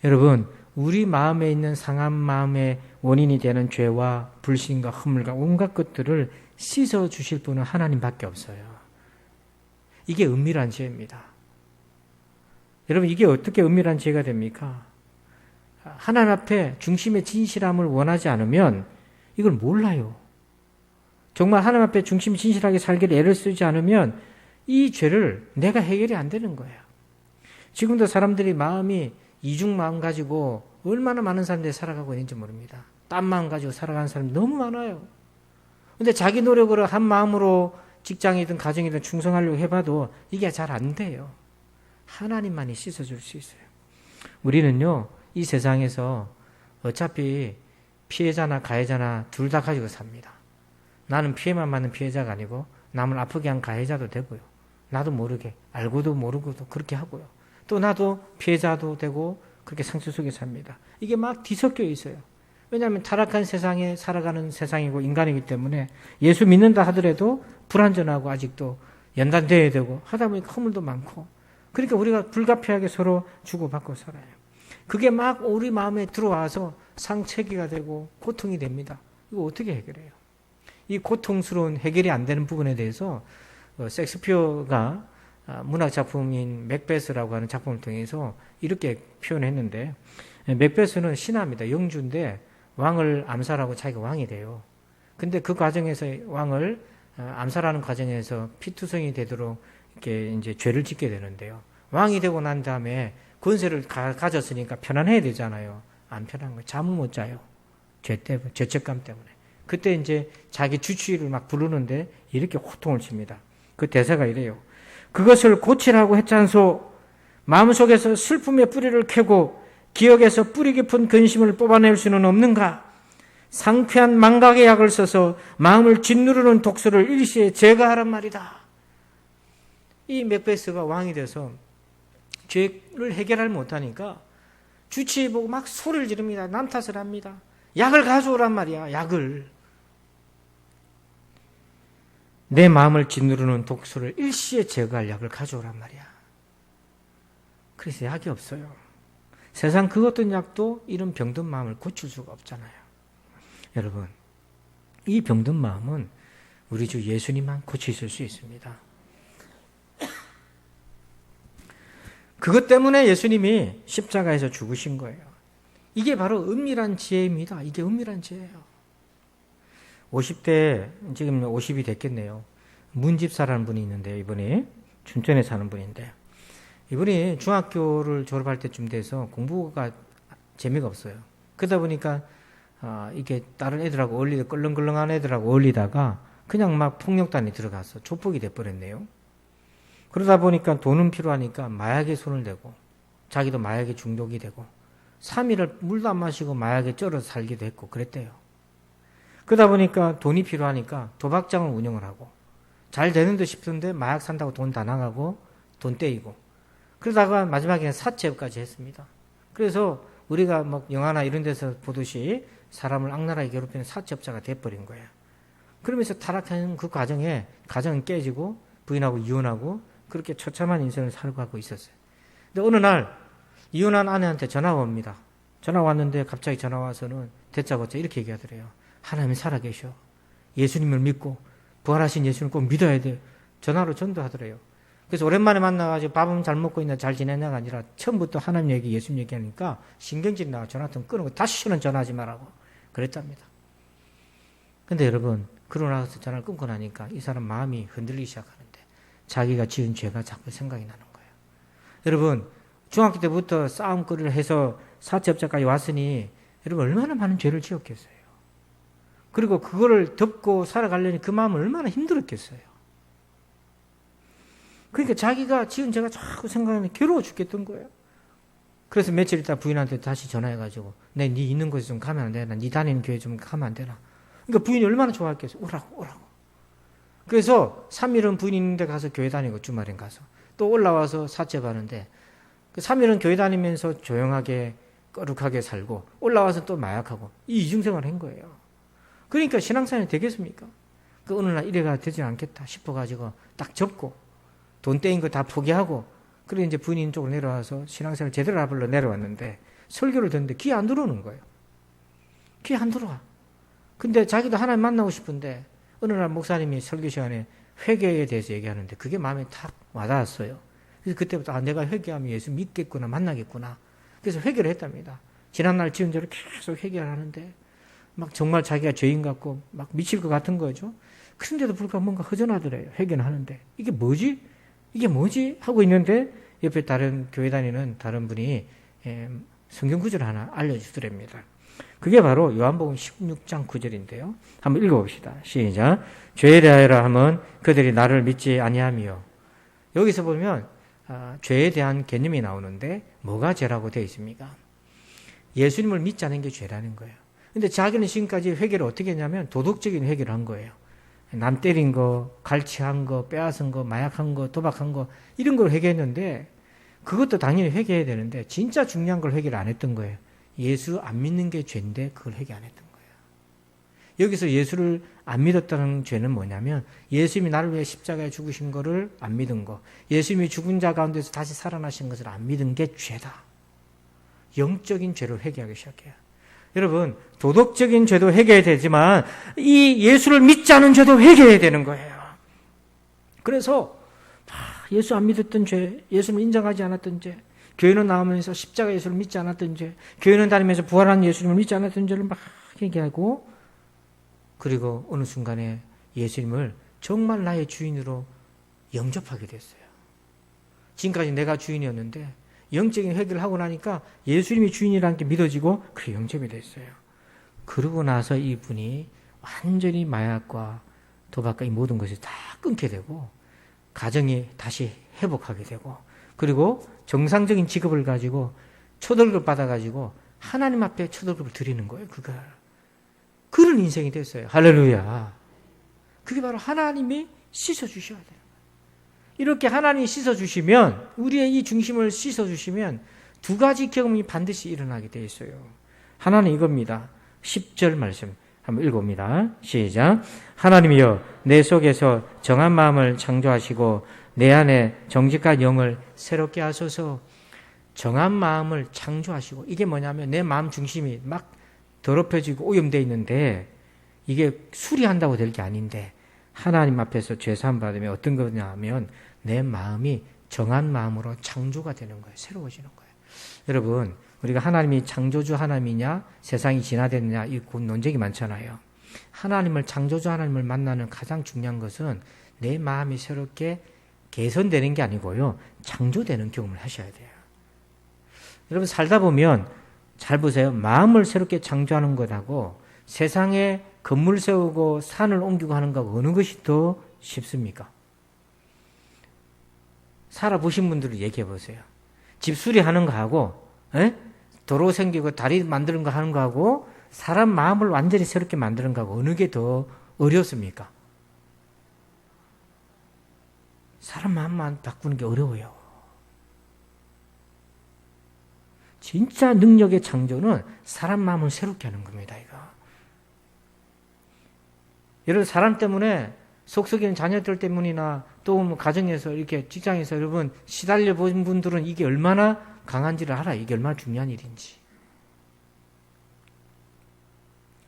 여러분 우리 마음에 있는 상한 마음의 원인이 되는 죄와 불신과 허물과 온갖 것들을 씻어주실 분은 하나님밖에 없어요. 이게 은밀한 죄입니다. 여러분 이게 어떻게 은밀한 지혜가 됩니까? 하나님 앞에 중심의 진실함을 원하지 않으면 이걸 몰라요. 정말 하나님 앞에 중심이 진실하게 살기를 애를 쓰지 않으면 이 죄를 내가 해결이 안 되는 거예요. 지금도 사람들이 마음이 이중 마음 가지고 얼마나 많은 사람들이 살아가고 있는지 모릅니다. 딴 마음 가지고 살아가는 사람이 너무 많아요. 근데 자기 노력으로 한 마음으로 직장이든 가정이든 충성하려고 해봐도 이게 잘 안 돼요. 하나님만이 씻어줄 수 있어요. 우리는요, 이 세상에서 어차피 피해자나 가해자나 둘 다 가지고 삽니다. 나는 피해만 받는 피해자가 아니고 남을 아프게 한 가해자도 되고요. 나도 모르게, 알고도 모르고도 그렇게 하고요. 또 나도 피해자도 되고 그렇게 상처 속에 삽니다. 이게 막 뒤섞여 있어요. 왜냐하면 타락한 세상에 살아가는 세상이고 인간이기 때문에 예수 믿는다 하더라도 불완전하고 아직도 연단되어야 되고 하다 보니까 허물도 많고, 그러니까 우리가 불가피하게 서로 주고받고 살아요. 그게 막 우리 마음에 들어와서 상처기가 되고 고통이 됩니다. 이거 어떻게 해결해요? 이 고통스러운 해결이 안 되는 부분에 대해서 섹스피어가 문학 작품인 맥베스라고 하는 작품을 통해서 이렇게 표현했는데, 맥베스는 신하입니다. 영주인데 왕을 암살하고 자기가 왕이 돼요. 근데 그 과정에서 왕을 암살하는 과정에서 피투성이 되도록 이렇게 이제 죄를 짓게 되는데요. 왕이 되고 난 다음에 권세를 가졌으니까 편안해야 되잖아요. 안 편한 거예요. 잠을 못 자요. 죄 때문에, 죄책감 때문에. 그때 이제 자기 주치의를 막 부르는데 이렇게 호통을 칩니다. 그 대사가 이래요. 그것을 고치라고 했잖소. 마음속에서 슬픔의 뿌리를 캐고 기억에서 뿌리 깊은 근심을 뽑아낼 수는 없는가? 상쾌한 망각의 약을 써서 마음을 짓누르는 독소를 일시에 제거하란 말이다. 이 맥베스가 왕이 돼서 죄를 해결을 못하니까 주치의 보고 막 소리를 지릅니다. 남 탓을 합니다. 약을 가져오란 말이야. 약을. 내 마음을 짓누르는 독소를 일시에 제거할 약을 가져오란 말이야. 그래서 약이 없어요. 세상 그 어떤 약도 이런 병든 마음을 고칠 수가 없잖아요. 여러분, 이 병든 마음은 우리 주 예수님만 고치실 수 있습니다. 그것 때문에 예수님이 십자가에서 죽으신 거예요. 이게 바로 은밀한 지혜입니다. 이게 은밀한 지혜예요. 50대, 지금 50이 됐겠네요. 문집사라는 분이 있는데, 이분이 춘천에 사는 분인데, 이분이 중학교를 졸업할 때쯤 돼서 공부가 재미가 없어요. 그러다 보니까 이게 다른 애들하고 껄렁껄렁한 애들하고 어울리다가 그냥 막 폭력단에 들어가서 조폭이 돼버렸네요. 그러다 보니까 돈은 필요하니까 마약에 손을 대고 자기도 마약에 중독이 되고 3일을 물도 안 마시고 마약에 쩔어서 살기도 했고 그랬대요. 그러다 보니까 돈이 필요하니까 도박장을 운영을 하고 잘 되는 듯 싶은데 마약 산다고 돈 다 나가고 돈 떼이고 그러다가 마지막에는 사채까지 했습니다. 그래서 우리가 막 영화나 이런 데서 보듯이 사람을 악랄하게 괴롭히는 사채업자가 돼버린 거예요. 그러면서 타락하는 그 과정에 가정은 깨지고 부인하고 이혼하고 그렇게 처참한 인생을 살고 하고 있었어요. 근데 어느 날 이혼한 아내한테 전화가 옵니다. 전화 왔는데 갑자기 전화 와서는 대짜고짜 이렇게 얘기하더래요. 하나님이 살아계셔. 예수님을 믿고 부활하신 예수님을 꼭 믿어야 돼. 전화로 전도하더래요. 그래서 오랜만에 만나가지고 밥은 잘 먹고 있나 잘 지내냐가 아니라 처음부터 하나님 얘기 예수님 얘기하니까 신경질이 나가 전화 좀 끊고 다시는 전화하지 말라고 그랬답니다. 근데 여러분 그러고 나서 전화를 끊고 나니까 이 사람 마음이 흔들리기 시작하는데 자기가 지은 죄가 자꾸 생각이 나는 거예요. 여러분 중학교 때부터 싸움거리를 해서 사채업자까지 왔으니 여러분 얼마나 많은 죄를 지었겠어요. 그리고 그거를 덮고 살아가려니 그 마음은 얼마나 힘들었겠어요. 그러니까 자기가 지은 죄가 자꾸 생각하면 괴로워 죽겠던 거예요. 그래서 며칠 있다 부인한테 다시 전화해가지고 네 있는 곳에 좀 가면 안 되나? 네 다니는 교회 좀 가면 안 되나? 그러니까 부인이 얼마나 좋아했겠어요. 오라고. 그래서 3일은 부인 있는 데 가서 교회 다니고 주말엔 가서 또 올라와서 사채 받는데 그 3일은 교회 다니면서 조용하게 거룩하게 살고 올라와서 또 마약하고 이 이중생활을 한 거예요. 그러니까 신앙생활이 되겠습니까? 그 어느 날 이래가 되지 않겠다 싶어가지고 딱 접고 돈 떼인 거 다 포기하고 그래 이제 부인 쪽으로 내려와서 신앙생활 제대로 하려고 내려왔는데 설교를 듣는데 귀에 안 들어오는 거예요. 귀에 안 들어와. 근데 자기도 하나님 만나고 싶은데 어느 날 목사님이 설교 시간에 회개에 대해서 얘기하는데 그게 마음에 탁 와닿았어요. 그래서 그때부터 아, 내가 회개하면 예수 믿겠구나, 만나겠구나. 그래서 회개를 했답니다. 지난날 지은 죄를 계속 회개를 하는데 막 정말 자기가 죄인 같고 막 미칠 것 같은 거죠. 그런데도 불구하고 뭔가 허전하더래요. 회개는 하는데 이게 뭐지? 이게 뭐지? 하고 있는데 옆에 다른 교회 다니는 다른 분이 성경 구절 하나 알려주더랍니다. 그게 바로 요한복음 16장 9절인데요. 한번 읽어봅시다. 시작. 죄에 대하여라 하면 그들이 나를 믿지 아니하며. 여기서 보면 죄에 대한 개념이 나오는데 뭐가 죄라고 되어 있습니까? 예수님을 믿지 않은 게 죄라는 거예요. 근데 자기는 지금까지 회개를 어떻게 했냐면 도덕적인 회개를 한 거예요. 남 때린 거, 갈취한 거, 빼앗은 거, 마약한 거, 도박한 거 이런 걸 회개했는데 그것도 당연히 회개해야 되는데 진짜 중요한 걸 회개를 안 했던 거예요. 예수 안 믿는 게 죄인데 그걸 회개 안 했던 거예요. 여기서 예수를 안 믿었다는 죄는 뭐냐면 예수님이 나를 위해 십자가에 죽으신 거를 안 믿은 거, 예수님이 죽은 자 가운데서 다시 살아나신 것을 안 믿은 게 죄다. 영적인 죄를 회개하기 시작해요. 여러분, 도덕적인 죄도 회개해야 되지만 이 예수를 믿지 않은 죄도 회개해야 되는 거예요. 그래서 예수 안 믿었던 죄, 예수를 인정하지 않았던 죄, 교회는 나오면서 십자가 예수를 믿지 않았던 죄, 교회는 다니면서 부활한 예수님을 믿지 않았던 죄를 막 얘기하고, 그리고 어느 순간에 예수님을 정말 나의 주인으로 영접하게 됐어요. 지금까지 내가 주인이었는데 영적인 회개를 하고 나니까 예수님이 주인이라는 게 믿어지고 그게 영접이 됐어요. 그러고 나서 이분이 완전히 마약과 도박과 이 모든 것이 다 끊게 되고 가정이 다시 회복하게 되고, 그리고 정상적인 직업을 가지고 초월급 받아가지고 하나님 앞에 초월급을 드리는 거예요. 그런 인생이 됐어요. 할렐루야. 그게 바로 하나님이 씻어주셔야 돼요. 이렇게 하나님이 씻어주시면, 우리의 이 중심을 씻어주시면 두 가지 경험이 반드시 일어나게 되어 있어요. 하나는 이겁니다. 10절 말씀 한번 읽어봅니다. 시작. 하나님이여 내 속에서 정한 마음을 창조하시고 내 안에 정직한 영을 새롭게 하소서. 정한 마음을 창조하시고, 이게 뭐냐면 내 마음 중심이 막 더럽혀지고 오염되어 있는데 이게 수리한다고 될 게 아닌데 하나님 앞에서 죄사함 받으면 어떤 거냐 하면 내 마음이 정한 마음으로 창조가 되는 거예요. 새로워지는 거예요. 여러분, 우리가 하나님이 창조주 하나님이냐 세상이 진화됐느냐 이 논쟁이 많잖아요. 하나님을, 창조주 하나님을 만나는 가장 중요한 것은 내 마음이 새롭게 개선되는 게 아니고요, 창조되는 경험을 하셔야 돼요. 여러분, 살다 보면 잘 보세요. 마음을 새롭게 창조하는 것하고 세상에 건물 세우고 산을 옮기고 하는 것하고 어느 것이 더 쉽습니까? 살아보신 분들을 얘기해 보세요. 집 수리하는 거하고 도로 생기고 다리 만드는 거 하는 거하고 사람 마음을 완전히 새롭게 만드는 거하고 어느 게 더 어렵습니까? 사람 마음만 바꾸는 게 어려워요. 진짜 능력의 창조는 사람 마음을 새롭게 하는 겁니다. 이거. 여러분, 사람 때문에 속썩이는 자녀들 때문이나 또 뭐 가정에서 이렇게 직장에서 여러분 시달려 본 분들은 이게 얼마나 강한지를 알아요. 이게 얼마나 중요한 일인지.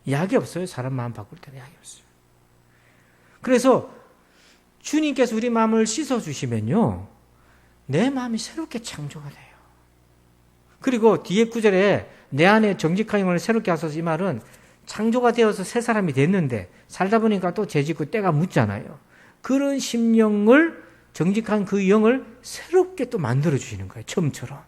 약이 없어요. 사람 마음 바꿀 때는 약이 없어요. 그래서 주님께서 우리 마음을 씻어주시면요, 내 마음이 새롭게 창조가 돼요. 그리고 뒤에 구절에 내 안에 정직한 영을 새롭게 하소서, 이 말은 창조가 되어서 새 사람이 됐는데 살다 보니까 또 죄짓고 때가 묻잖아요. 그런 심령을, 정직한 그 영을 새롭게 또 만들어주시는 거예요. 처음처럼.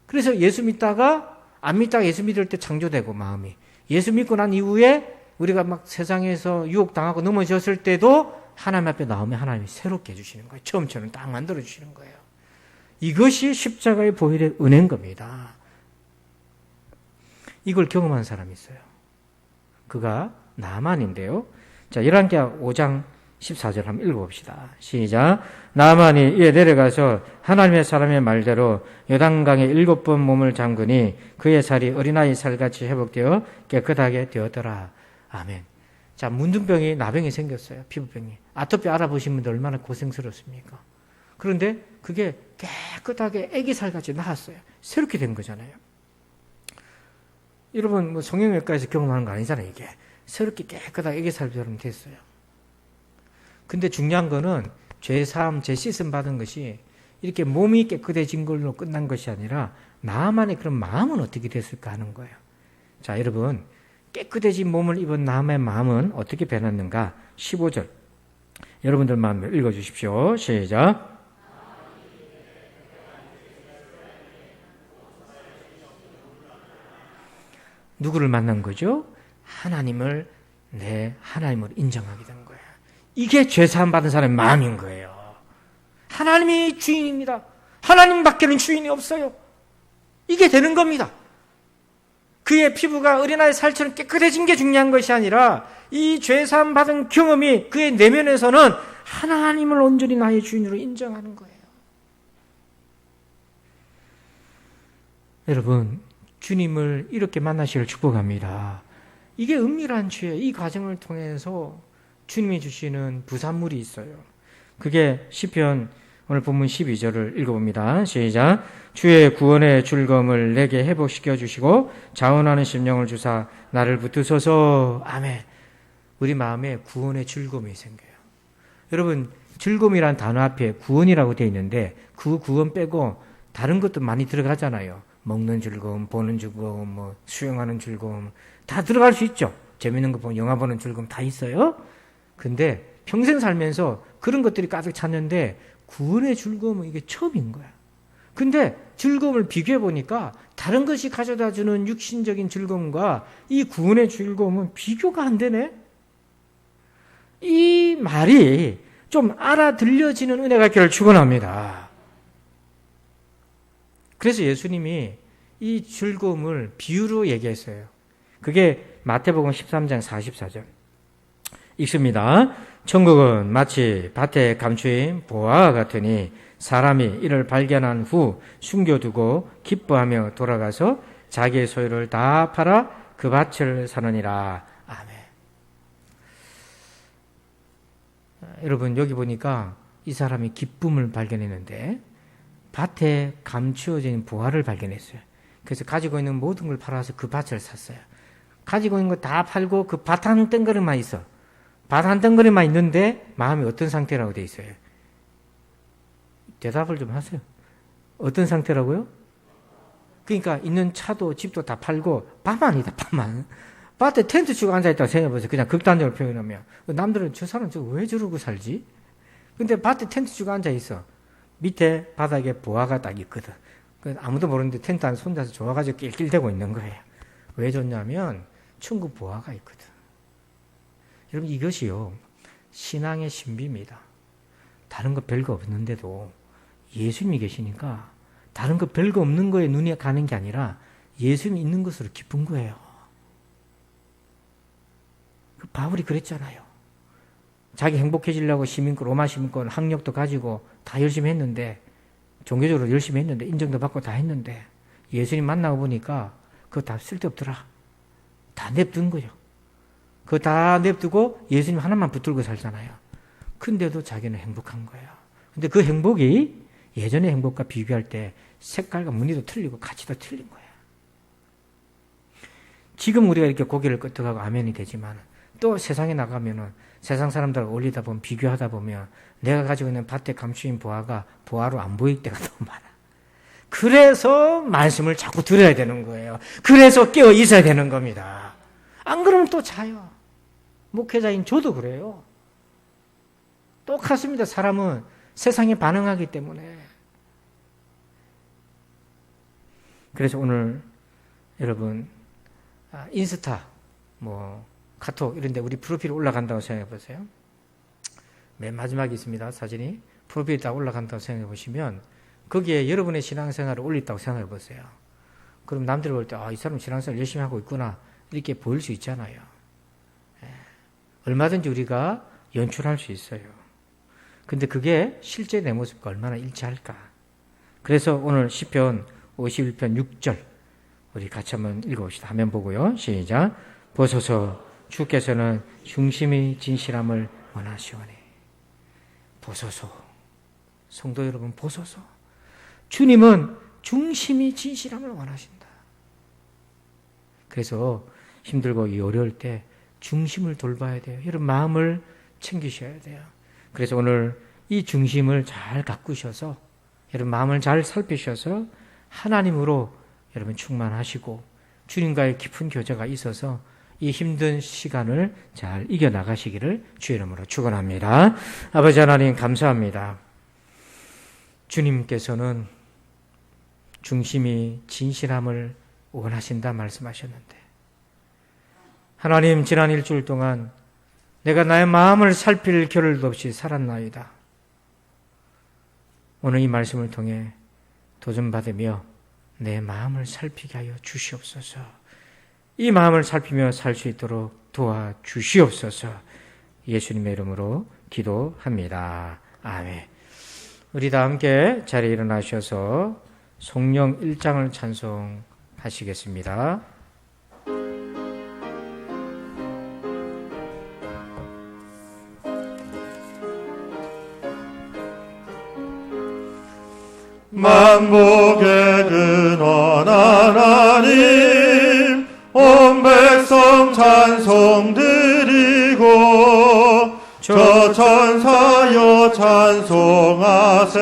그래서 예수 믿다가 안 믿다가 예수 믿을 때 창조되고 마음이, 예수 믿고 난 이후에 우리가 막 세상에서 유혹당하고 넘어졌을 때도 하나님 앞에 나오면 하나님이 새롭게 해주시는 거예요. 처음처럼 딱 만들어주시는 거예요. 이것이 십자가의 보혈의 은혜인 겁니다. 이걸 경험한 사람이 있어요. 그가 나만인데요. 자, 열왕기하 5장 14절 한번 읽어봅시다. 시작. 나만이 이에 내려가서 하나님의 사람의 말대로 요단강에 7번 몸을 잠그니 그의 살이 어린아이 살같이 회복되어 깨끗하게 되었더라. 아멘. 자, 문둥병이 나병이 생겼어요. 피부병이. 아토피 알아보신 분들 얼마나 고생스럽습니까? 그런데 그게 깨끗하게 애기살같이 나았어요. 새롭게 된 거잖아요. 여러분, 뭐 성형외과에서 경험하는 거 아니잖아요. 이게 새롭게 깨끗하게 애기살처럼 됐어요. 근데 중요한 거는 죄사함, 죄 씻음 받은 것이 이렇게 몸이 깨끗해진 걸로 끝난 것이 아니라 나만의 그런 마음은 어떻게 됐을까 하는 거예요. 자, 여러분, 깨끗해진 몸을 입은 나의 마음은 어떻게 변했는가? 15절. 여러분들 마음을 읽어주십시오. 시작. 누구를 만난 거죠? 하나님을 하나님을 인정하게 된 거예요. 이게 죄사함 받은 사람의 마음인 거예요. 하나님이 주인입니다. 하나님밖에는 주인이 없어요. 이게 되는 겁니다. 그의 피부가 어린아이 살처럼 깨끗해진 게 중요한 것이 아니라 이 죄사함 받은 경험이 그의 내면에서는 하나님을 온전히 나의 주인으로 인정하는 거예요. 여러분, 주님을 이렇게 만나시기를 축복합니다. 이게 은밀한 죄, 이 과정을 통해서 주님이 주시는 부산물이 있어요. 그게 시편 오늘 본문 12절을 읽어봅니다. 시작. 주의 구원의 즐거움을 내게 회복시켜 주시고 자원하는 심령을 주사 나를 붙드소서. 아멘. 우리 마음에 구원의 즐거움이 생겨요. 여러분, 즐거움이란 단어 앞에 구원이라고 되어 있는데 그 구원 빼고 다른 것도 많이 들어가잖아요. 먹는 즐거움, 보는 즐거움, 뭐 수영하는 즐거움 다 들어갈 수 있죠. 재밌는 거 보면 영화 보는 즐거움 다 있어요. 근데 평생 살면서 그런 것들이 가득 찼는데 구원의 즐거움은 이게 처음인 거야. 근데 즐거움을 비교해 보니까 다른 것이 가져다 주는 육신적인 즐거움과 이 구원의 즐거움은 비교가 안 되네. 이 말이 좀 알아들려지는 은혜가 있기를 축원합니다. 그래서 예수님이 이 즐거움을 비유로 얘기했어요. 그게 마태복음 13장 44절. 읽습니다. 천국은 마치 밭에 감추인 보화와 같으니 사람이 이를 발견한 후 숨겨두고 기뻐하며 돌아가서 자기의 소유를 다 팔아 그 밭을 사느니라. 아멘. 여러분, 여기 보니까 이 사람이 기쁨을 발견했는데 밭에 감추어진 보화를 발견했어요. 그래서 가지고 있는 모든 걸 팔아서 그 밭을 샀어요. 가지고 있는 거 다 팔고 그 밭 한 덩어리만 있어. 밭 한 덩어리만 있는데 마음이 어떤 상태라고 돼 있어요? 대답을 좀 하세요. 어떤 상태라고요? 그러니까 있는 차도 집도 다 팔고 밭만이다, 밭만. 밭에 텐트 치고 앉아있다고 생각해보세요. 그냥 극단적으로 표현하면. 남들은 저 사람 왜 저러고 살지? 근데 밭에 텐트 치고 앉아있어. 밑에 바닥에 보화가 딱 있거든. 아무도 모르는데 텐트 안에 손자서 좋아가지고 낄낄대고 있는 거예요. 왜 좋냐면 천국 보화가 있거든. 여러분, 이것이요 신앙의 신비입니다. 다른 거 별거 없는데도 예수님이 계시니까 다른 거 별거 없는 거에 눈이 가는 게 아니라 예수님이 있는 것으로 기쁜 거예요. 바울이 그랬잖아요. 자기 행복해지려고 시민권, 로마 시민권, 학력도 가지고 다 열심히 했는데, 종교적으로 열심히 했는데, 인정도 받고 다 했는데, 예수님 만나고 보니까 그거 다 쓸데없더라. 다 냅둔 거죠. 그거 다 냅두고 예수님 하나만 붙들고 살잖아요. 근데도 자기는 행복한 거예요. 근데 그 행복이 예전의 행복과 비교할 때 색깔과 무늬도 틀리고 가치도 틀린 거예요. 지금 우리가 이렇게 고개를 끄덕하고 아멘이 되지만 또 세상에 나가면은 세상 사람들하고 어울리다 보면 비교하다 보면 내가 가지고 있는 밭에 감추인 보화가 보화로 안 보일 때가 너무 많아. 그래서 말씀을 자꾸 들어야 되는 거예요. 그래서 깨어 있어야 되는 겁니다. 안 그러면 또 자요. 목회자인 저도 그래요. 똑같습니다. 사람은 세상에 반응하기 때문에. 그래서 오늘 여러분 인스타, 카톡 이런 데 우리 프로필 올라간다고 생각해 보세요. 맨 마지막에 있습니다. 사진이. 프로필이 다 올라간다고 생각해 보시면 거기에 여러분의 신앙생활을 올렸다고 생각해 보세요. 그럼 남들이 볼 때 이 사람 신앙생활 열심히 하고 있구나 이렇게 보일 수 있잖아요. 얼마든지 우리가 연출할 수 있어요. 근데 그게 실제 내 모습과 얼마나 일치할까. 그래서 오늘 시편 51편 6절 우리 같이 한번 읽어봅시다. 화면 보고요. 시작. 보소서 주께서는 중심이 진실함을 원하시오니. 보소서. 성도 여러분 보소서. 주님은 중심이 진실함을 원하신다. 그래서 힘들고 어려울 때 중심을 돌봐야 돼요. 여러분 마음을 챙기셔야 돼요. 그래서 오늘 이 중심을 잘 가꾸셔서 여러분 마음을 잘 살피셔서 하나님으로 여러분 충만하시고 주님과의 깊은 교제가 있어서 이 힘든 시간을 잘 이겨나가시기를 주의 이름으로 축원합니다. 아버지 하나님 감사합니다. 주님께서는 중심이 진실함을 원하신다 말씀하셨는데 하나님 지난 일주일 동안 내가 나의 마음을 살필 겨를도 없이 살았나이다. 오늘 이 말씀을 통해 도전받으며 내 마음을 살피게 하여 주시옵소서. 이 마음을 살피며 살 수 있도록 도와주시옵소서. 예수님의 이름으로 기도합니다. 아멘. 우리 다 함께 자리에 일어나셔서 성령 1장을 찬송하시겠습니다. 만복의 근원 하나님 온 백성 찬송 드리고 저 천사여 찬송하세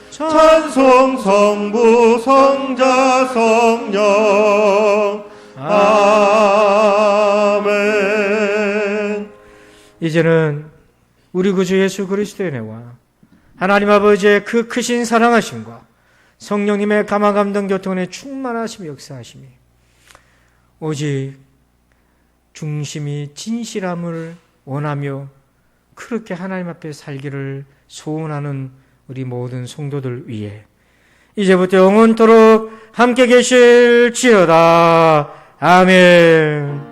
찬송 성부 성자 성령 아멘. 이제는 우리 구주 예수 그리스도의 은혜와 하나님 아버지의 그 크신 사랑하심과 성령님의 감화 감동 교통의 충만하심이 역사하심이 오직 중심이 진실함을 원하며 그렇게 하나님 앞에 살기를 소원하는 우리 모든 성도들 위해 이제부터 영원토록 함께 계실지어다. 아멘.